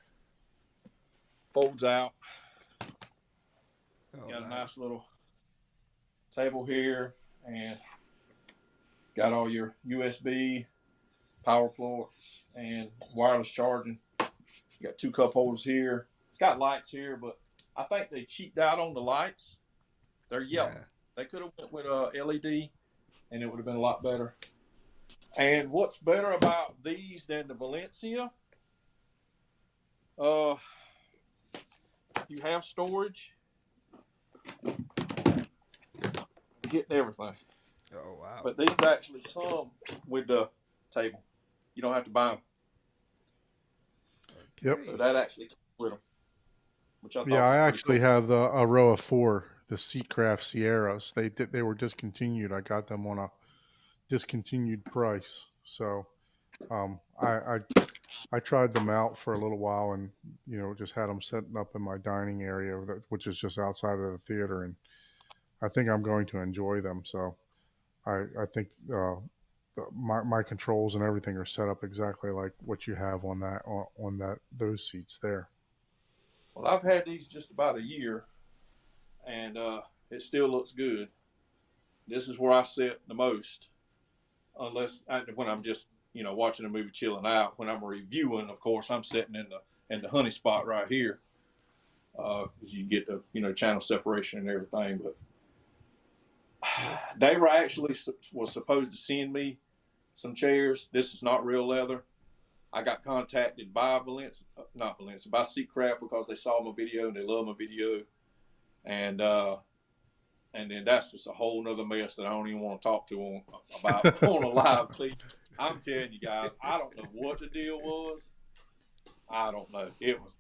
folds out.
Oh,
Got a
nice.
nice little table here, and got all your USB power ports and wireless charging. You got 2 cup holders here. It's got lights here, but I think they cheaped out on the lights. They're yellow.
Yeah.
They could have went with LED, and it would have been a lot better. And what's better about these than the Valencia? You have storage, getting everything.
Oh wow.
But these actually come with the table. You don't have to buy them.
Yep.
So that actually comes with them. Which I thought
Yeah,
was
I
pretty
actually
cool.
have a row of 4, the Seatcraft Sierras. They were discontinued. I got them on a discontinued price. So I tried them out for a little while, and just had them setting up in my dining area, which is just outside of the theater, and I think I'm going to enjoy them. So I think my controls and everything are set up exactly like what you have on those seats there.
Well, I've had these just about a year, and it still looks good. This is where I sit the most, when I'm just watching a movie, chilling out. When I'm reviewing, of course, I'm sitting in the honey spot right here, because you get the channel separation and everything. But they were actually was supposed to send me some chairs. This is not real leather. I got contacted by by Seatcraft, because they saw my video and they love my video, and then that's just a whole nother mess that I don't even want to talk to about on a live feed. I'm telling you guys, I don't know what the deal was. I don't know. It was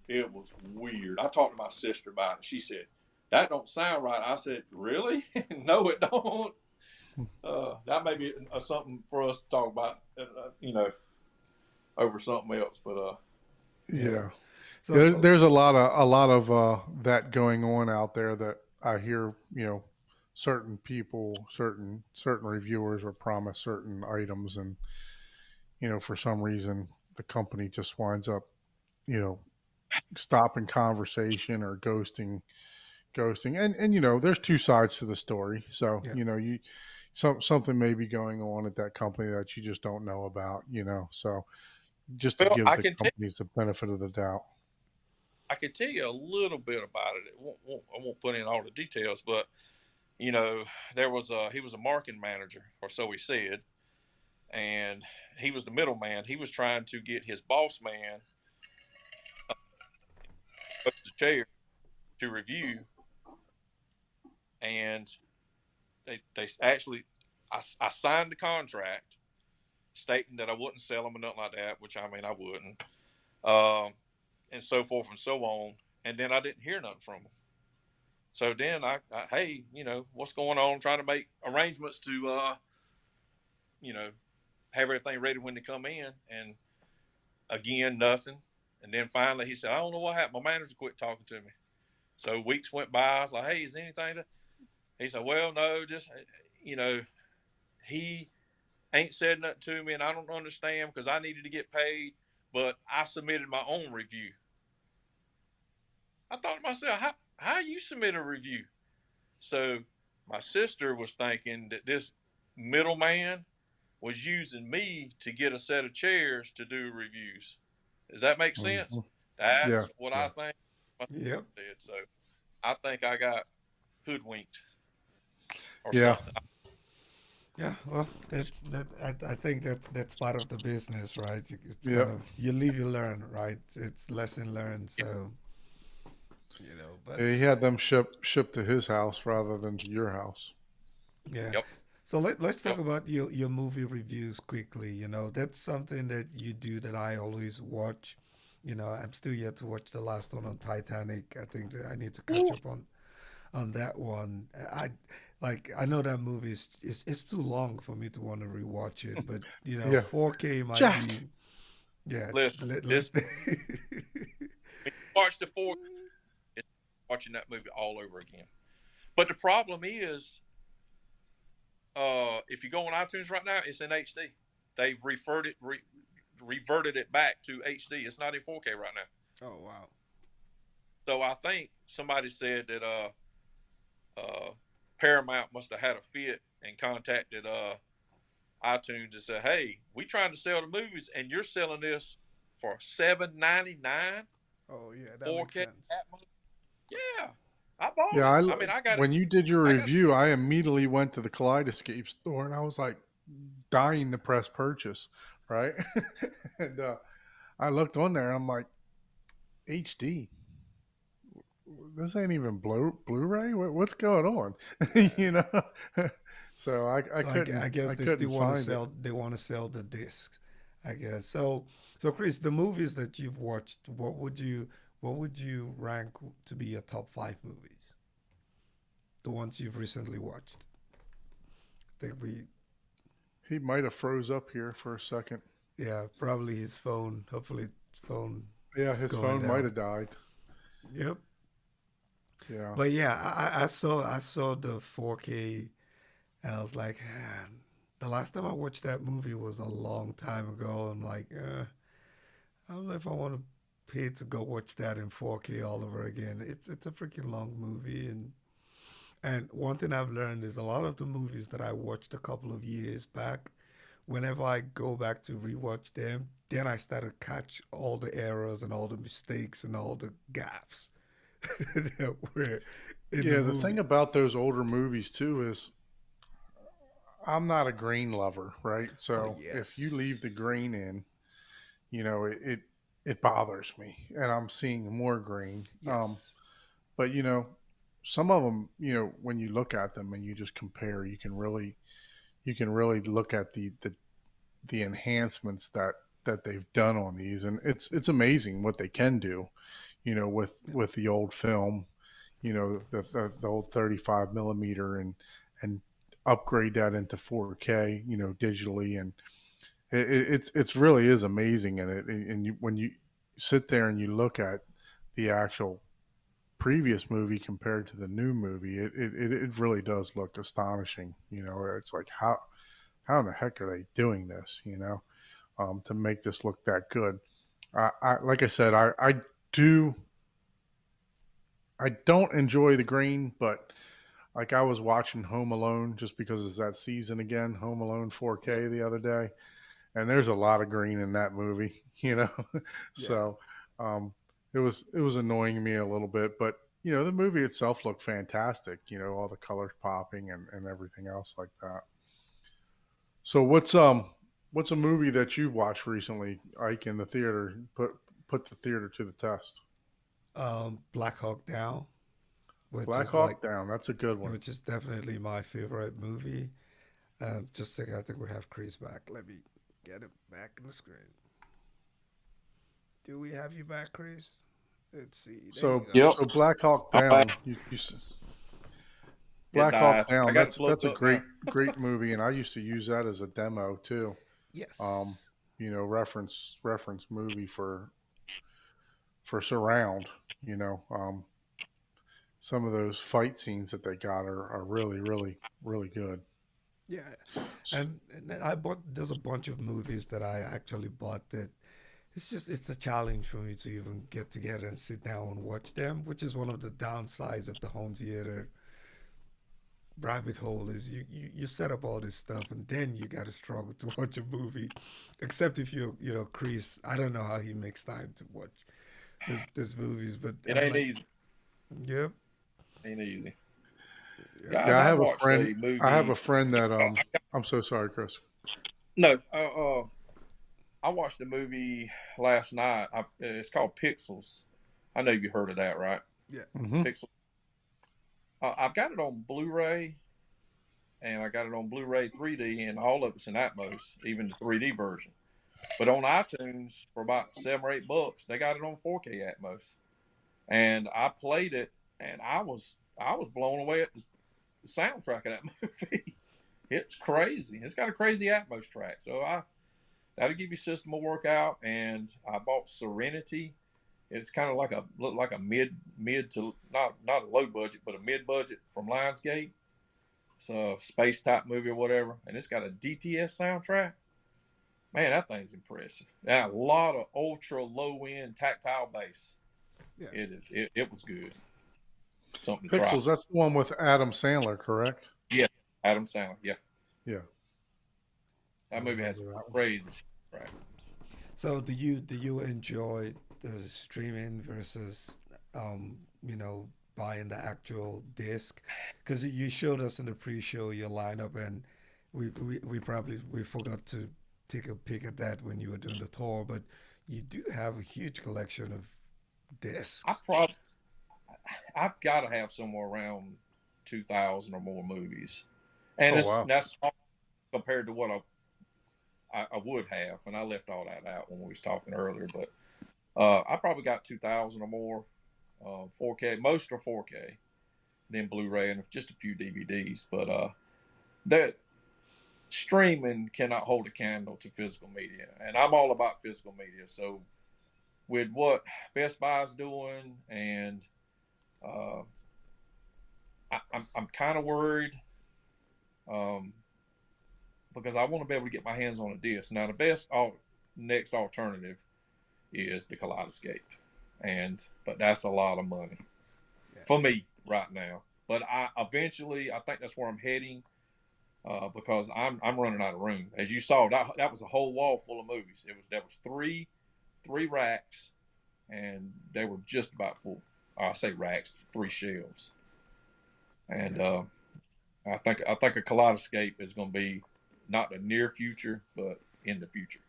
weird. I talked to my sister about it. She said, "That don't sound right." I said, "Really?" No, it don't. That may be something for us to talk about, over something else. But
Yeah.
So
There's a lot of that going on out there that I hear, certain people, certain reviewers are promised certain items, and for some reason the company just winds up, stopping conversation or ghosting, and there's 2 sides to the story. So
yeah.
something may be going on at that company that you just don't know about. So just to
well,
give the companies the benefit of the doubt.
I can tell you a little bit about it. I won't put in all the details, but he was a marketing manager, or so he said, and he was the middleman. He was trying to get his boss man up the chair to review, and they actually, I signed the contract stating that I wouldn't sell them or nothing like that, which I wouldn't, and so forth and so on. And then I didn't hear nothing from them. So then hey, what's going on? I'm trying to make arrangements to, have everything ready when they come in, and again, nothing. And then finally he said, "I don't know what happened. My manager quit talking to me." So weeks went by. I was like, "Hey, is anything to?" He said, "Well, no, just, he ain't said nothing to me, and I don't understand, because I needed to get paid, but I submitted my own review." I thought to myself, how you submit a review? So my sister was thinking that this middleman was using me to get a set of chairs to do reviews. Does that make sense?
Mm-hmm. Yeah.
That's what
Yeah.
I think.
Yep.
Said. So I think I got hoodwinked or
Yeah.
something.
Yeah, well, I think that's part of the business, right? It's kind
Yep.
of you live, you learn, right? It's lesson learned. So, but
He had them shipped to his house rather than to your house.
yeah.
Yep.
So let's talk
Yep.
about your movie reviews quickly. That's something that you do that I always watch. I'm still yet to watch the last one on Titanic. I think that I need to catch up on that one. I know that movie is too long for me to want to rewatch it, but
Yeah,
4K might
Jack.
be. Yeah,
Listen, this when you watch the four, it's watching that movie all over again. But the problem is, if you go on iTunes right now, it's in HD. They've reverted it back to HD. It's not in 4K right now.
Oh wow.
So I think somebody said that Paramount must have had a fit and contacted iTunes and said, "Hey, we trying to sell the movies, and you're selling this for $7.99,
Oh yeah, that makes
4K."
sense.
Yeah, I bought
Yeah,
it. I mean, I got it.
when you did your
I got it.
review, I immediately went to the Kaleidoscape store and I was like dying to press purchase, right? And I looked on there and I'm like, HD. This ain't even Blu-ray. What's going on? you know. So I
So I guess
I
they still
couldn't
want to
find it.
sell. They want to sell the discs, I guess. So Chris, the movies that you've watched, what would you rank to be your top five movies? The ones you've recently watched. I think we,
He might have froze up here for a second.
yeah, probably his phone. Hopefully, his phone
Yeah,
is
his
going
phone might
down.
have died.
Yep.
Yeah.
But yeah, I saw the 4K, and I was like, man, the last time I watched that movie was a long time ago. I'm like, I don't know if I want to pay to go watch that in 4K all over again. It's a freaking long movie, and one thing I've learned is a lot of the movies that I watched a couple of years back, whenever I go back to rewatch them, then I start to catch all the errors and all the mistakes and all the gaffes that were in the
Yeah, the thing
movie.
about those older movies too is I'm not a green lover, right?
Oh
So if you leave the
yes,
green in, it bothers me, and I'm seeing more green.
yes,
But some of them, when you look at them and you just compare, you can really look at the enhancements that they've done on these, and it's amazing what they can do, with the old film, the old 35 millimeter, and upgrade that into 4K, digitally, and it's really is amazing. When you sit there and you look at the actual previous movie compared to the new movie, it really does look astonishing. It's like how in the heck are they doing this? To make this look that good. Like I said, do I don't enjoy the green, but like I was watching Home Alone just because it's that season again, Home Alone
yep,
4K the other day, and there's a lot of green in that movie,
yeah,
so um, it was annoying me a little bit, but the movie itself looked fantastic, all the colors popping and everything else like that. So what's a movie that you've watched recently, Ike, in the theater, put the theater to the test?
Black Hawk Down, which
Black
is like,
Hawk Down, that's a good one.
which is definitely my favorite movie. Just a second, I think we have Chris back. Let me get him back in the screen. Do we have you back, Chris? Let's see. There you
So
go.
Yep.
so Black Hawk
I'm back.
Down,
It
Black Hawk
died. I
Down.
got it
That's
plugged
a
up now.
great movie, and I used to use that as a demo too. Um,
Yes.
reference movie for surround. You know, some of those fight scenes that they got are really really good.
Yeah. And I bought. There's a bunch of movies that I actually bought that it's a challenge for me to even get together and sit down and watch them, which is one of the downsides of the home theater rabbit hole is you set up all this stuff and then you got to struggle to watch a movie, except if you're Chris. I don't know how he makes time to watch this movies, but
It
I'm
ain't
like,
easy.
yep,
Ain't easy.
yep.
Guys,
Yeah,
I watched a
I have a
movie.
friend that I'm so sorry, Chris.
No, I watched a movie last night. It's called Pixels. I know you heard of that, right?
Yeah.
Hmm.
Pixels. I've got it on Blu-ray, and I got it on Blu-ray 3D, and all of it's in Atmos, even the 3D version. But on iTunes for about $7 or $8, they got it on 4K Atmos, and I played it, and I was blown away at the soundtrack of that movie. It's crazy. It's got a crazy Atmos track, so that'll give you system a workout. And I bought Serenity. It's kind of like a look like a mid to not a low budget, but a mid budget from Lionsgate. It's a space type movie or whatever, and it's got a DTS soundtrack. Man, that thing's impressive. And a lot of ultra low end tactile bass.
Yeah.
It is. It was good. Something to try.
Pixels, that's the one with Adam Sandler, correct?
Yeah, Adam Sandler. Yeah,
Yeah. I
that movie has
remember that one.
crazy. Right.
So do you enjoy the streaming versus buying the actual disc? Because you showed us in the pre-show your lineup, and we forgot to take a peek at that when you were doing the tour, but you do have a huge collection of
I
discs.
probably I've got to have somewhere around 2,000 or more movies, and
Oh,
it's
wow.
that's all compared to what I would have, and I left all that out when we was talking earlier. But I probably got 2,000 or more 4K. Most are 4K, then Blu-ray, and just a few DVDs. But that streaming cannot hold a candle to physical media, and I'm all about physical media. So with what Best Buy's doing, and uh, I'm kind of worried um, because I want to be able to get my hands on a disc. Now, the next alternative is the Kaleidoscape, but that's a lot of money
Yeah.
for me right now. But I think that's where I'm heading because I'm running out of room. As you saw, that was a whole wall full of movies. There was three racks, and they were just about full. I say racks, three shelves, and
Yeah.
I think a Kaleidoscape is going to be not the near future, but in the future.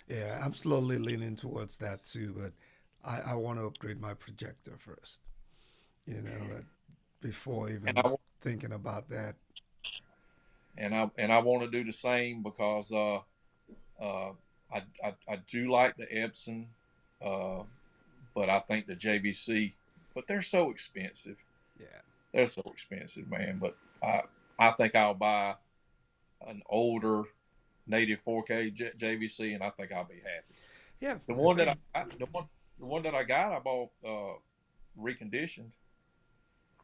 Yeah, I'm slowly leaning towards that too, but I want to upgrade my projector first, before
And
even thinking about that.
I want to do the same because uh, I do like the Epson, uh, but I think the JVC, but they're so expensive.
Yeah.
They're so expensive, man. But I think I'll buy an older native 4K JVC, and I think I'll be happy.
Yeah,
The
I
one that
think.
the one that I got, I bought reconditioned.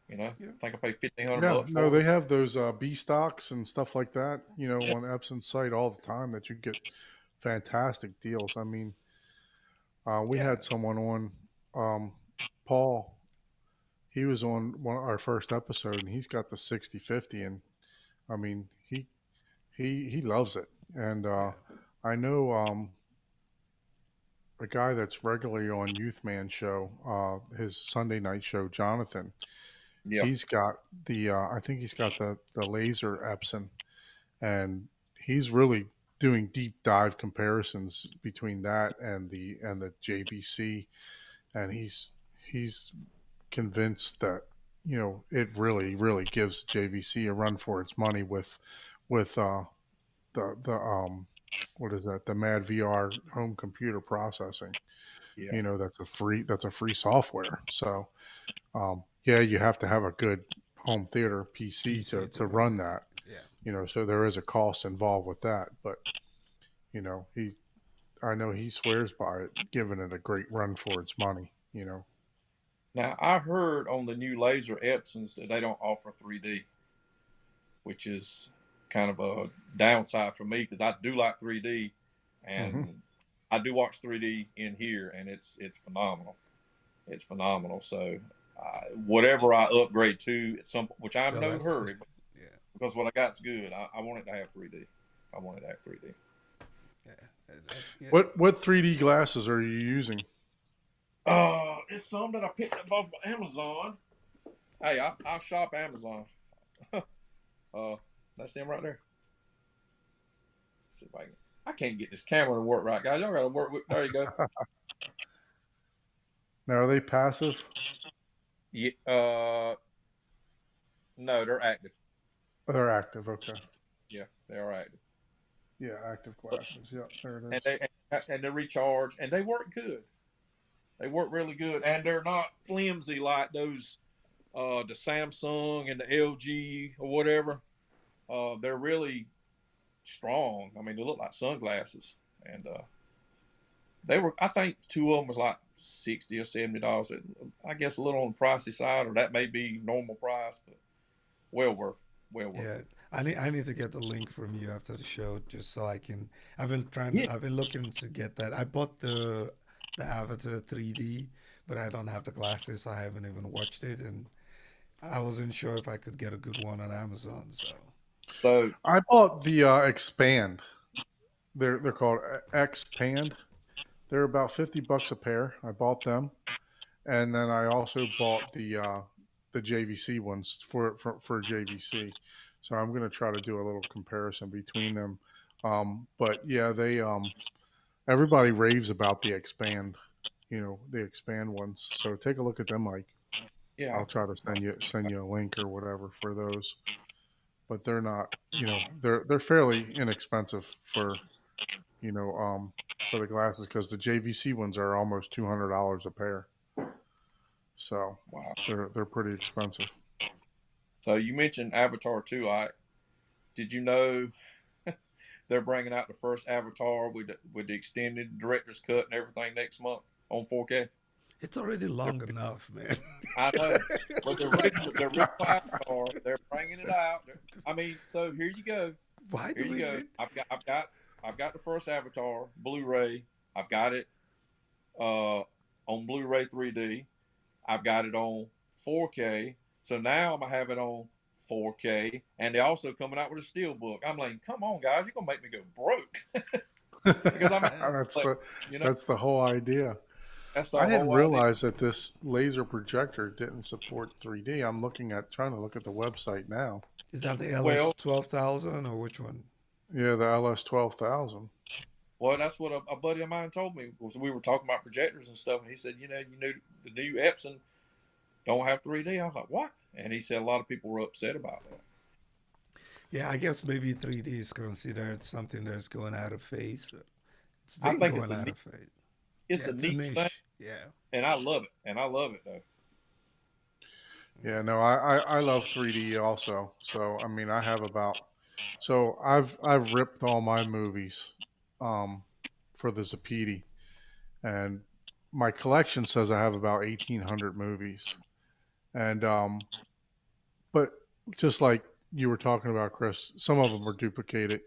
Yeah.
I think I paid 1,500
Yeah,
bucks
no,
for
they
it.
have those B stocks and stuff like that,
Yeah,
on Epson's site all the time that you get fantastic deals. I mean, we
Yeah.
had someone on, um, Paul. He was on one our first episode, and he's got the 6050, and I mean, he loves it. And
Yeah.
I know a guy that's regularly on Youth Man show, his Sunday night show, Jonathan.
yeah,
He's got I think he's got the laser Epson, and he's really doing deep dive comparisons between that and the JBC, and he's convinced that it really gives JVC a run for its money with the what is that, the Mad VR home computer processing.
yeah.
That's a free software. So yeah, you have to have a good home theater PC
PC to
to
run
run
it.
that.
Yeah.
So there is a cost involved with that, but he I know he swears by it, giving it a great run for its money.
Now I heard on the new laser Epsons that they don't offer 3D, which is kind of a downside for me because I do like 3D,
Hmm.
and I do watch 3D in here, and it's phenomenal. It's phenomenal. So whatever I upgrade to at some, which I'm in
Still
no
has.
hurry,
Yeah.
because what I got's good. I want it to have 3D. I want it to have 3D.
Yeah. That's good.
What 3D glasses are you using?
It's some that I picked up off of Amazon. Hey, I shop Amazon. uh, that's them right there. Let's see if I can. I can't get this camera to work right, guys. Y'all got to work with. There you go.
Now, are they passive?
Yeah. No, they're active.
They're active. Okay.
Yeah, they are active.
Yeah, active glasses. Yeah, there it
and
is.
they recharge and they work good. They work really good, and they're not flimsy like those the Samsung and the LG or whatever. They're really strong. I mean, they look like sunglasses, and they were. I think two of them was like $60 or $70. I guess a little on the pricey side, or that may be normal price, but well worth, well worth
Yeah,
it.
I need to get the link from you after the show just so I can.
Yeah,
I've been looking to get that. I bought the Avatar 3D, but I don't have the glasses. I haven't even watched it, and I wasn't sure if I could get a good one on Amazon. So
so
I bought the Expand. They're called Expand. They're about $50 a pair. I bought them, and then I also bought the JVC ones for JVC. So I'm gonna try to do a little comparison between them. But yeah, they everybody raves about the Expand. The Expand ones. So take a look at them, Mike.
yeah,
I'll try to send you a link or whatever for those. But they're not. They're fairly inexpensive for the glasses because the JVC ones are almost $200 a pair. So
wow.
they're pretty expensive.
So you mentioned Avatar 2. I did you know they're bringing out the first Avatar with the extended director's cut and everything next month on 4K.
it's already long enough, man.
I know, but the original Avatar, they're bringing it out. I mean, so here you go.
Why
Here
do
you
we
go.
need?
I've got the first Avatar Blu-ray. I've got it on Blu-ray 3D. I've got it on 4K. So now I'm gonna have it on 4K, and they're also coming out with a steelbook. I'm like, come on, guys, you're gonna make me go broke because I'm
that's
like,
the
you know,
that's the whole idea.
that's the
I didn't
whole idea.
realize that this laser projector didn't support 3D. I'm trying to look at the website now.
Is that the LS
Well,
12,000 or which one?
Yeah, the LS 12,000.
well, that's what a buddy of mine told me. Was we were talking about projectors and stuff, and he said, you knew the new Epson don't have 3D. I was like, what? And he said a lot of people were upset about that.
Yeah, I guess maybe 3D is considered something that's going out of phase. It's
I
been
think it's
going out of phase.
it's
Yeah,
a
it's a
neat thing,
niche. Yeah.
and I love it, though.
Yeah, no, I love 3D also. So I mean, I've ripped all my movies um, for the Zapiti, and my collection says I have about 1,800 movies. And but just like you were talking about, Chris, some of them are duplicated.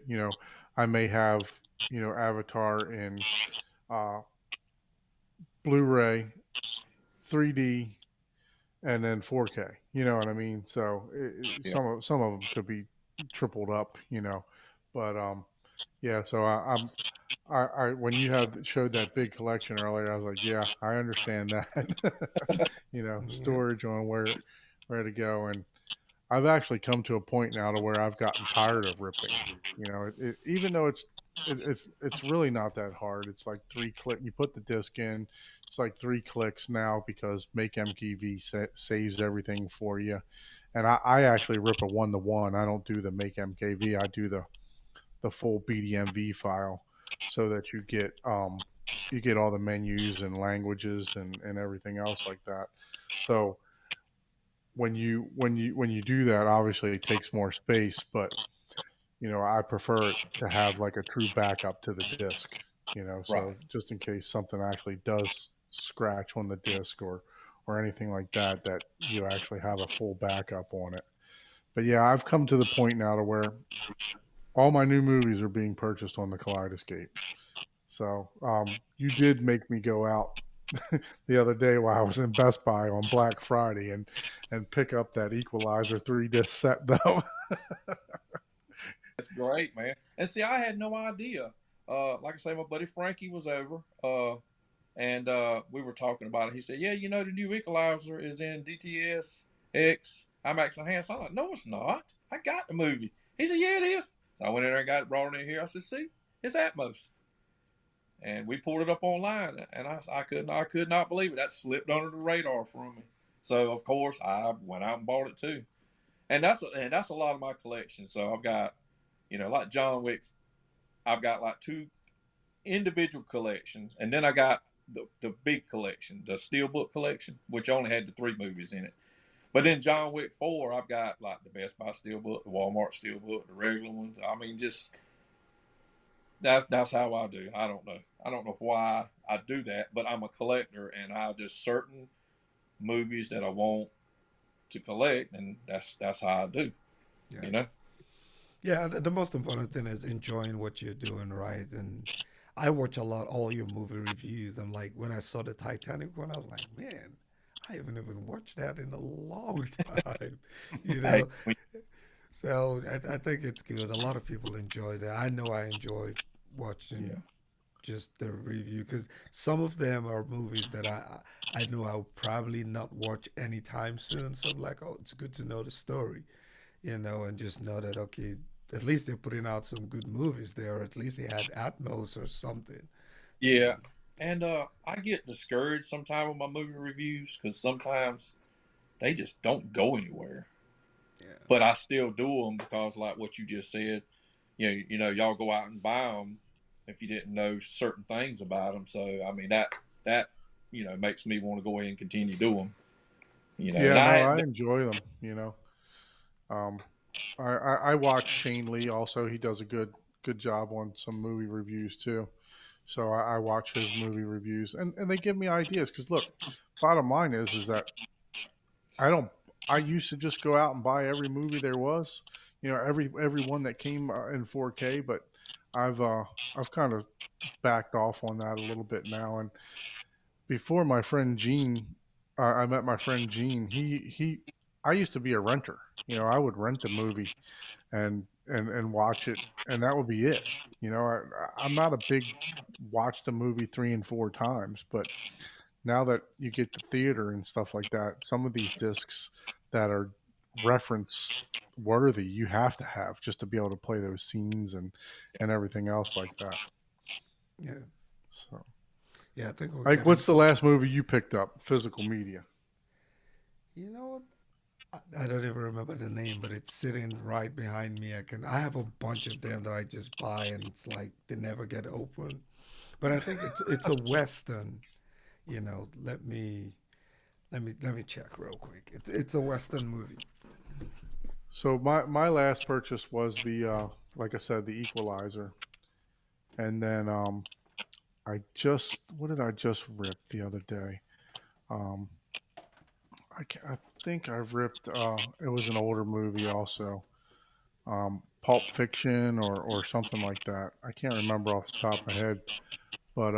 I may have Avatar in uh, Blu-ray, 3D, and then 4K. You know what I mean? So
Yeah.
some of them could be tripled up. But yeah. So I when you had showed that big collection earlier, I was like, yeah, I understand that.
Yeah.
Storage on where to go, and I've actually come to a point now to where I've gotten tired of ripping. Even though it's really not that hard. It's like 3 click. You put the disc in. It's like 3 clicks now because Make MKV saves everything for you. And I actually rip a 1-to-1. I don't do the Make MKV. I do the full BDMV file, so that you get all the menus and languages and everything else like that. So when you do that, obviously it takes more space, but I prefer it to have like a true backup to the disk.
Right.
So just in case something actually does scratch on the disk or anything like that, that you actually have a full backup on it. But yeah, I've come to the point now to where all my new movies are being purchased on the Kaleidoscape. So you did make me go out the other day while I was in Best Buy on Black Friday and pick up that Equalizer 3 disc set though.
It's great, man. And see, I had no idea. Like I say, my buddy Frankie was over, and we were talking about it. He said, "Yeah, the new Equalizer is in DTS X IMAX Enhanced." I'm like, "No, it's not. I got the movie." He said, "Yeah, it is." So I went in there and got it, brought it in here. I said, "See, it's Atmos," and we pulled it up online, and I could not believe it. That slipped under the radar for me. So of course I went out and bought it too, and that's a lot of my collection. So I've got, like John Wick I've got like two individual collections, and then I got the big collection, the Steelbook collection, which only had the 3 movies in it. But then John Wick 4, I've got like the Best Buy Steelbook, the Walmart Steelbook, the regular ones. I mean, just that's how I do. I don't know. I don't know why I do that, but I'm a collector, and I just certain movies that I want to collect, and that's how I do.
Yeah.
You know.
Yeah, the most important thing is enjoying what you're doing, right? And I watch a lot all your movie reviews. I'm like, when I saw the Titanic one, I was like, man, I haven't even watched that in a long time, you
Hey,
know. So I think it's good. A lot of people enjoy that. I know I enjoy
yeah,
watching just the review because some of them are movies that I know I'll probably not watch anytime soon. So I'm like, oh, it's good to know the story, and just know that okay, at least they're putting out some good movies there. Or at least they had Atmos or something.
yeah.
And
And I get discouraged sometimes with my movie reviews because sometimes they just don't go anywhere.
yeah,
But I still do them because, like what you just said, y'all go out and buy them if you didn't know certain things about them. So I mean that makes me want to go ahead and continue doing them. And
Yeah,
I
no,
hadn't
I enjoy them. Um, I watch Shane Lee also. He does a good job on some movie reviews too. So I watch his movie reviews, and they give me ideas. Because look, bottom line is that I don't. I used to just go out and buy every movie there was, every one that came in 4K. But I've uh, I've kind of backed off on that a little bit now. And before my friend Gene, I met my friend Gene. I used to be a renter. I would rent the movie and watch it, and that would be it. I'm not a big watch the movie 3 and 4 times, but now that you get to theater and stuff like that, some of these discs that are reference worthy, you have to have just to be able to play those scenes and everything else like that.
yeah,
So,
yeah. I think we'll
like,
get
what's the
into.
last movie you picked up, physical media?
You know, I don't even remember the name, but it's sitting right behind me. I have a bunch of them that I just buy, and it's like they never get open. But I think it's a western. Let me check real quick. It's a western movie.
So my last purchase was like I said, the Equalizer, and then what did I just rip the other day? Um, I think I ripped. It was an older movie also, Pulp Fiction or something like that. I can't remember off the top of my head. But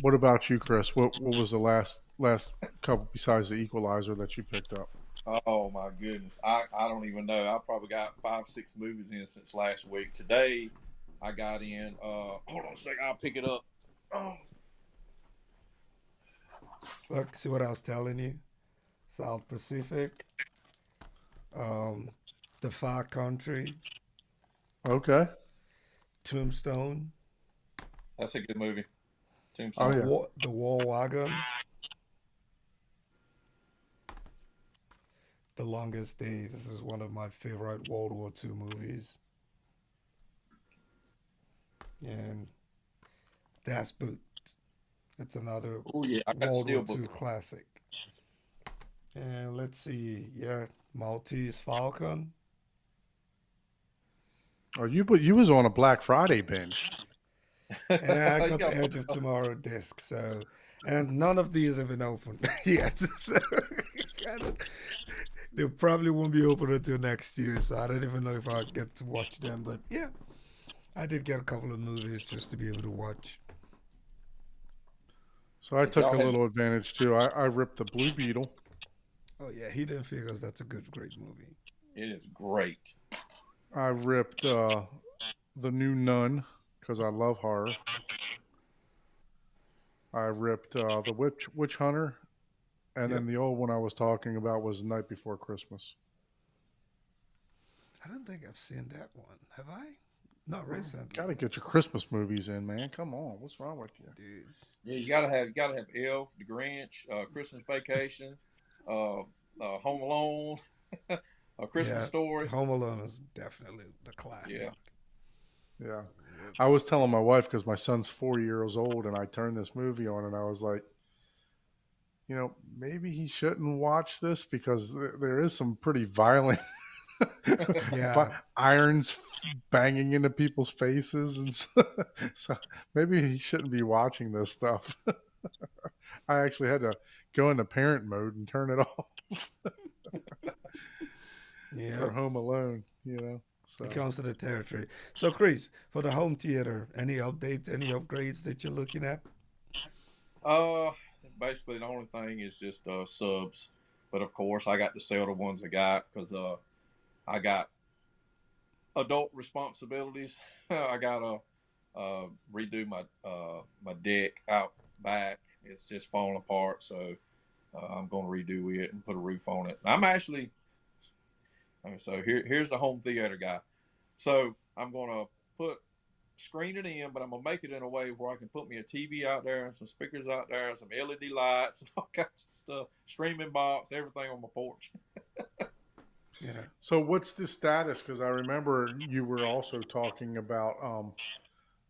what about you, Chris? What was the last couple besides the Equalizer that you picked up?
Oh my goodness, I don't even know. I probably got 5 6 movies in since last week. Today, I got in. Hold on a second, I'll pick it up. Oh,
Look, see what I was telling you? South Pacific, um, The Far Country,
Okay.
Tombstone,
that's a good movie.
Oh
Tombstone.
yeah.
The War Wagon, The Longest Day. This is one of my favorite World War II movies, and Das Boot. It's another
Oh yeah, I got
World War
Steelbook.
II classic. And let's see, yeah, Maltese Falcon.
Oh, you was on a Black Friday binge.
And I
You
got the
got
Edge of Tomorrow disc. So, and none of these have been opened yet. So, I don't- they probably won't be open until next year. So I don't even know if I'll get to watch them. But yeah, I did get a couple of movies just to be able to watch.
So I
if
took
y'all
a
had.
little advantage too. I ripped the Blue Beetle.
Oh yeah, Hidden Figures. That's a great movie.
It is great.
I ripped the new Nun because I love horror. I ripped the Witch Hunter, and
Yep.
then the old one I was talking about was Night Before Christmas.
I don't think I've seen that one. Have I? Not
Got to
recently,
get your Christmas movies in, man. Come on, what's wrong with you?
dude.
Yeah, you gotta have Elf, The Grinch, Christmas Vacation, uh, Home Alone, A Christmas
Yeah,
Story.
Home Alone is definitely the classic.
Yeah,
Yeah. I was telling my wife because my son's 4 years old, and I turned this movie on, and I was like, maybe he shouldn't watch this because there is some pretty violent
Yeah,
irons banging into people's faces, and so maybe he shouldn't be watching this stuff. I actually had to go into parent mode and turn it off
yeah.
for Home Alone.
It
So
comes to the territory. So, Chris, for the home theater, any updates, any upgrades that you're looking at?
Uh, Basically the only thing is just subs, but of course I got to sell the ones I got because I got adult responsibilities. I gotta redo my deck out back. It's just falling apart, so I'm gonna redo it and put a roof on it. I'm actually so here's the home theater guy. So I'm gonna put screen it in, but I'm gonna make it in a way where I can put me a TV out there and some speakers out there and some LED lights and all kinds of stuff, streaming box, everything on my porch.
Yeah.
so what's the status? Because I remember you were also talking about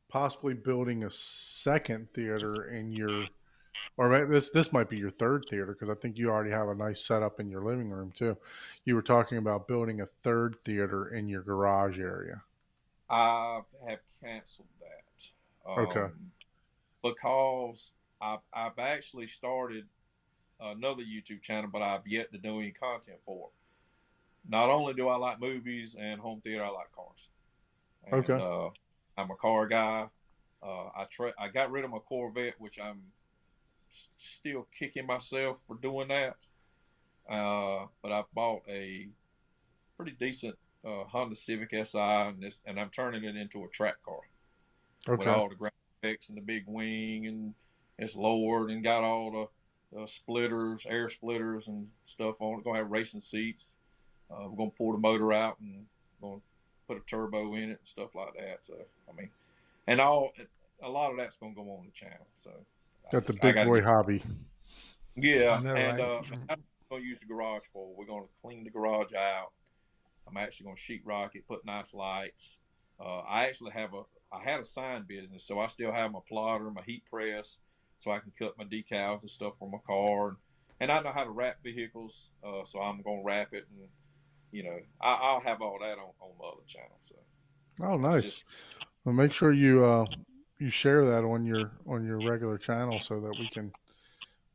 possibly building a second theater in your, or this might be your third theater because I think you already have a nice setup in your living room too. You were talking about building a third theater in your garage area.
I have canceled that
Okay.
because I've actually started another YouTube channel, but I've yet to do any content for it. Not only do I like movies and home theater, I like cars, and
Okay.
I'm a car guy. I got rid of my Corvette, which I'm still kicking myself for doing that. But I bought a pretty decent Honda Civic Si, and I'm turning it into a track car with
Okay.
all the graphics and the big wing, and it's lowered and got all the splitters, air splitters, and stuff on it. Gonna have racing seats. We're gonna pull the motor out and gonna put a turbo in it and stuff like that. So I mean, and a lot of that's gonna go on the channel. So
Got the
I
big
got to
boy
get
hobby.
I
yeah,
know,
and
right?
I'm gonna use the garage for. We're gonna clean the garage out. I'm actually gonna sheetrock it, put nice lights. I actually I had a sign business, so I still have my plotter, my heat press, so I can cut my decals and stuff for my car. And I know how to wrap vehicles, so I'm gonna wrap it, and I'll have all that on my other channel. So
Oh,
it's
nice.
just
Well, make sure you share that on your regular channel so that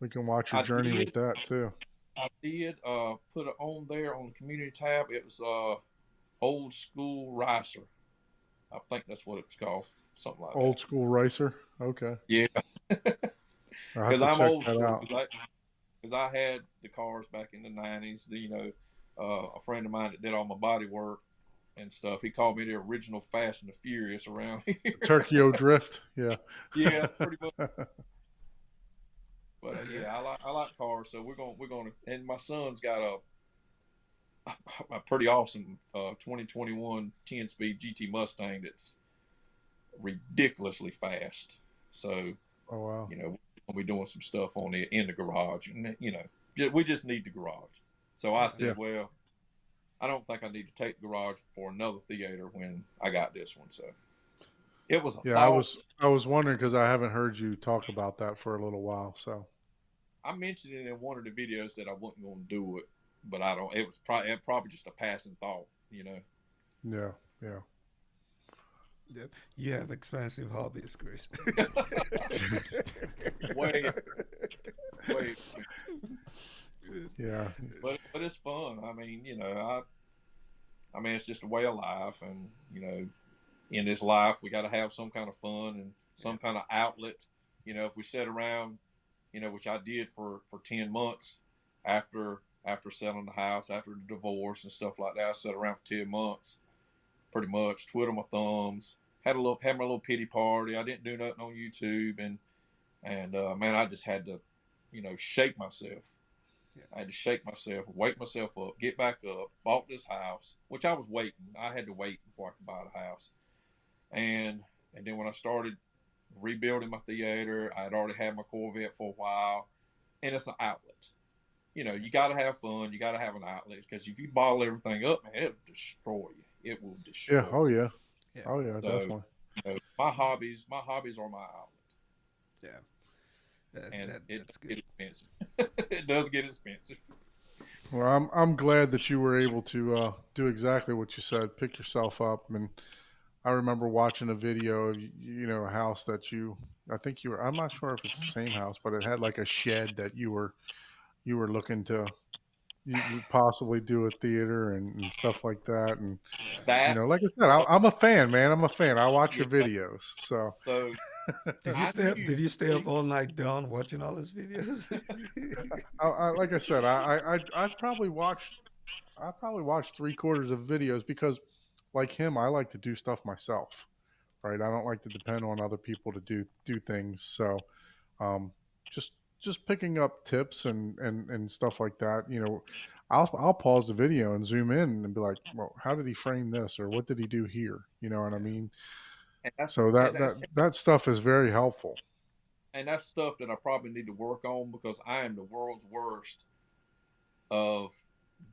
we can watch your
I
journey with
did
that too.
I did put it on there on the community tab. It was old school ricer. I think that's what it's called, something like that.
Old school racer. Okay.
Yeah,
I'll have
because
to
I'm
check
old
that
school.
out.
Because I had the cars back in the '90s. A friend of mine that did all my body work and stuff. He called me the original Fast and the Furious around here.
Tokyo Drift. Yeah.
Yeah, pretty much. But yeah, I like cars, so we're gonna. And my son's got a pretty awesome 2021 10-speed GT Mustang that's ridiculously fast. So
Oh wow.
we'll be doing some stuff on it in the garage, and we just need the garage. So I
Yeah.
said, well, I don't think I need to take the garage for another theater when I got this one. So it was a
Yeah. I
thought.
was I was wondering because I haven't heard you talk about that for a little while. So
I mentioned it in one of the videos that I wasn't going to do it, but I don't. It was probably just a passing thought.
yeah. Yeah.
Yep. You have expensive hobbies, Chris.
Way, way.
Yeah.
But it's fun. I mean, I mean, it's just a way of life, and in this life, we got to have some kind of fun and some kind of outlet. If we sit around, which I did for 10 months after selling the house, after the divorce and stuff like that, I sat around for 10 months, pretty much twiddle my thumbs, had my little pity party. I didn't do nothing on YouTube, and man, I just had to, shake myself.
Yeah.
I had to shake myself, wake myself up, get back up, bought this house, which I was waiting. I had to wait before I could buy the house. And then when I started rebuilding my theater, I had already had my Corvette for a while, and it's an outlet. You got to have fun. You got to have an outlet, because if you bottle everything up, man, it'll destroy you. It will
Yeah.
destroy
Oh
you.
yeah.
Yeah.
Oh yeah.
So,
Definitely.
My hobbies are my outlet,
Yeah,
and it
that's
does
good.
get expensive. It does get expensive.
Well, I'm glad that you were able to do exactly what you said. Pick yourself up, and I remember watching a video of a house that I think you were. I'm not sure if it's the same house, but it had like a shed that you were looking to you possibly do a theater and stuff like that. And
Yeah.
like
That's
I said, I'm a fan, man. I'm a fan. I watch
yeah.
your videos, so
So I
Did
knew
you stay up all night down watching all his videos?
like I said, I probably watched 3/4 of videos because, like him, I like to do stuff myself. Right? I don't like to depend on other people to do things. So, um, just just picking up tips and stuff like that. I'll pause the video and zoom in and be like, well, how did he frame this, or what did he do here? You know what I
Yeah.
mean?
and that's
So
and
that
that's
that that stuff is very helpful.
and that's stuff that I probably need to work on because I am the world's worst of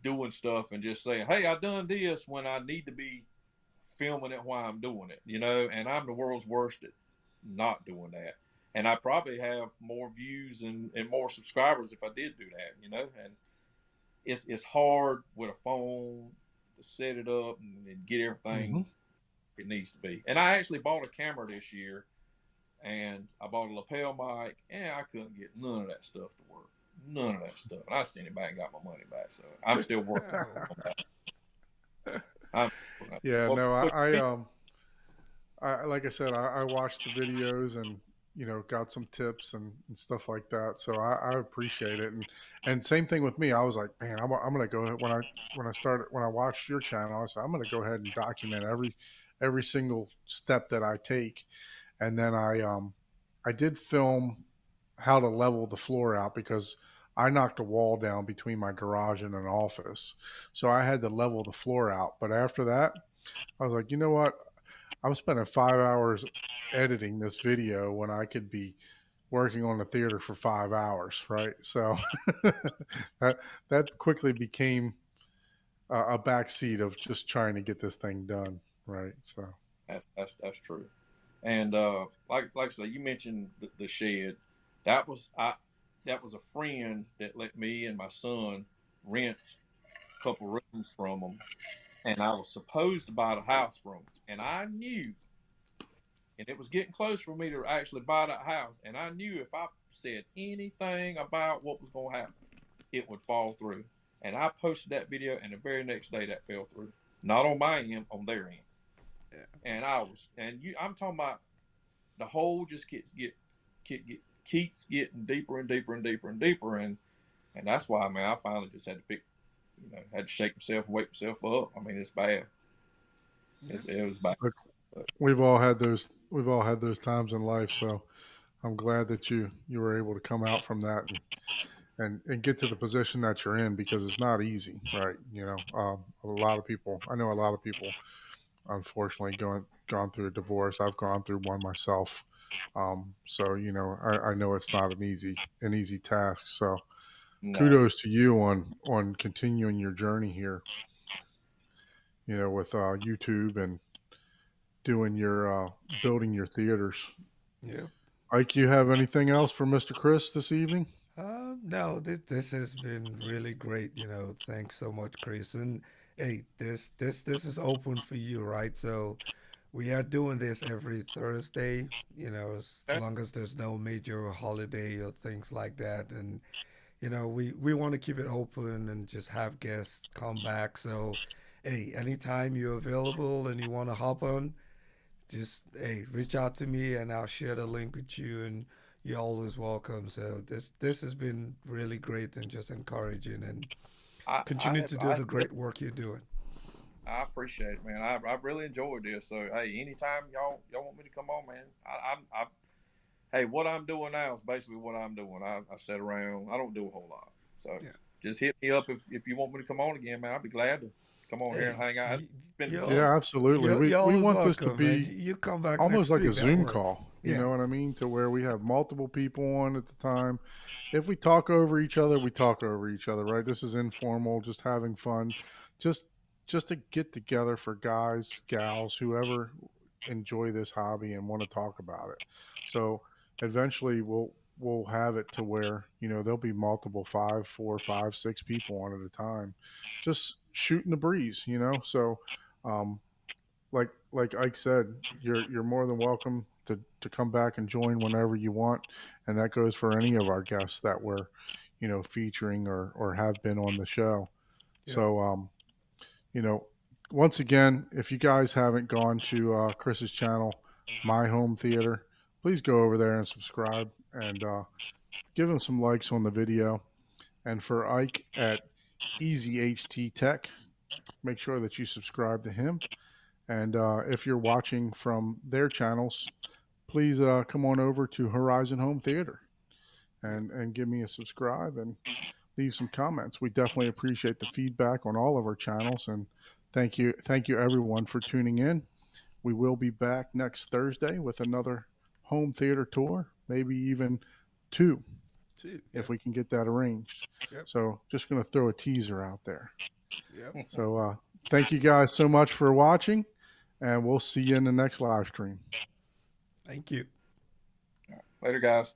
doing stuff and just saying, "Hey, I done this," when I need to be filming it while I'm doing it, and I'm the world's worst at not doing that. And I probably have more views and more subscribers if I did do that. And it's hard with a phone to set it up and get
Hmm.
everything it needs to be. And I actually bought a camera this year, and I bought a lapel mic, and I couldn't get none of that stuff to work. None of that stuff. And I sent it back and got my money back. So I'm still working
Oh,
on that. I'm
Yeah,
well,
no,
but
I like I said, I watched the videos and got some tips and stuff like that. So I appreciate it. And same thing with me. I was like, man, I'm gonna go ahead when I watched your channel. I said I'm gonna go ahead and document every single step that I take. And then I did film how to level the floor out because I knocked a wall down between my garage and an office. So I had to level the floor out. But after that, I was like, you know what? I'm spending 5 hours editing this video when I could be working on the theater for 5 hours, right? So that that quickly became a backseat of just trying to get this thing done, right? So
that's true. And like I say, you mentioned the shed. That was I. That was a friend that let me and my son rent a couple rooms from them, and I was supposed to buy the house from them. And I knew, and it was getting close for me to actually buy that house. And I knew if I said anything about what was going to happen, it would fall through. And I posted that video, and the very next day that fell through. Not on my end, on their end.
yeah.
And I'm talking about the hole just keeps getting deeper and deeper and deeper and deeper, and that's why, man, I finally just had to had to shake myself and wake myself up. I mean, it's bad.
Yeah.
It was bad.
look,
But
we've all had those times in life. So I'm glad that you were able to come out from that and get to the position that you're in because it's not easy, right? A lot of people. I know a lot of people unfortunately gone through a divorce. I've gone through one myself. So I know it's not an easy task. So
no,
kudos to you on continuing your journey here. With YouTube and doing your building your theaters.
Yeah.
Ike, you have anything else for Mr. Chris this evening?
No, this has been really great. Thanks so much, Chris. And hey, this is open for you, right? So we are doing this every Thursday. As
okay.
long as there's no major holiday or things like that, and we want to keep it open and just have guests come back. So, hey, anytime you're available and you want to hop on, just hey, reach out to me and I'll share the link with you, and you're always welcome. So this has been really great and just encouraging, and
I I
continue
have
to do
I
the great work you're doing.
I appreciate it, man. I really enjoyed this. So hey, anytime y'all want me to come on, man, I hey, what I'm doing now is basically what I'm doing. I sit around. I don't do a whole lot. So
Yeah.
just hit me up if you want me to come on again, man. I'd be glad to come on here and
Hey,
hang out. It's been fun.
you're
Yeah, absolutely. We
you're
we
always
want this to
welcome, man.
be
You come back
almost
next
like a
week. That
Zoom
works.
call. You
Yeah.
know what I mean? To where we have multiple people on at the time. If we talk over each other, we talk over each other, right? This is informal, just having fun, just just to get together for guys, gals, whoever enjoy this hobby and want to talk about it. So eventually we'll have it to where, you know, there'll be multiple 5, 4, 5, 6 people on at a time, just shooting the breeze, you know. So um, like Ike said, you're more than welcome to come back and join whenever you want, and that goes for any of our guests that we're, you know, featuring or have been on the show.
Yep.
So you know, once again, if you guys haven't gone to Chris's channel, My Home Theater, please go over there and subscribe and give him some likes on the video. And for Ike at Easy HT Tech, make sure that you subscribe to him. And if you're watching from their channels, please come on over to Horizon Home Theater
Yep.
and give me a subscribe and leave some comments. We definitely appreciate the feedback on all of our channels. And thank you everyone for tuning in. We will be back next Thursday with another home theater tour, maybe even two
Two.
if
Yep.
we can get that arranged.
Yep.
So just going to throw a teaser out there.
Yep.
So thank you guys so much for watching, and we'll see you in the next live stream.
Thank you.
Later, guys.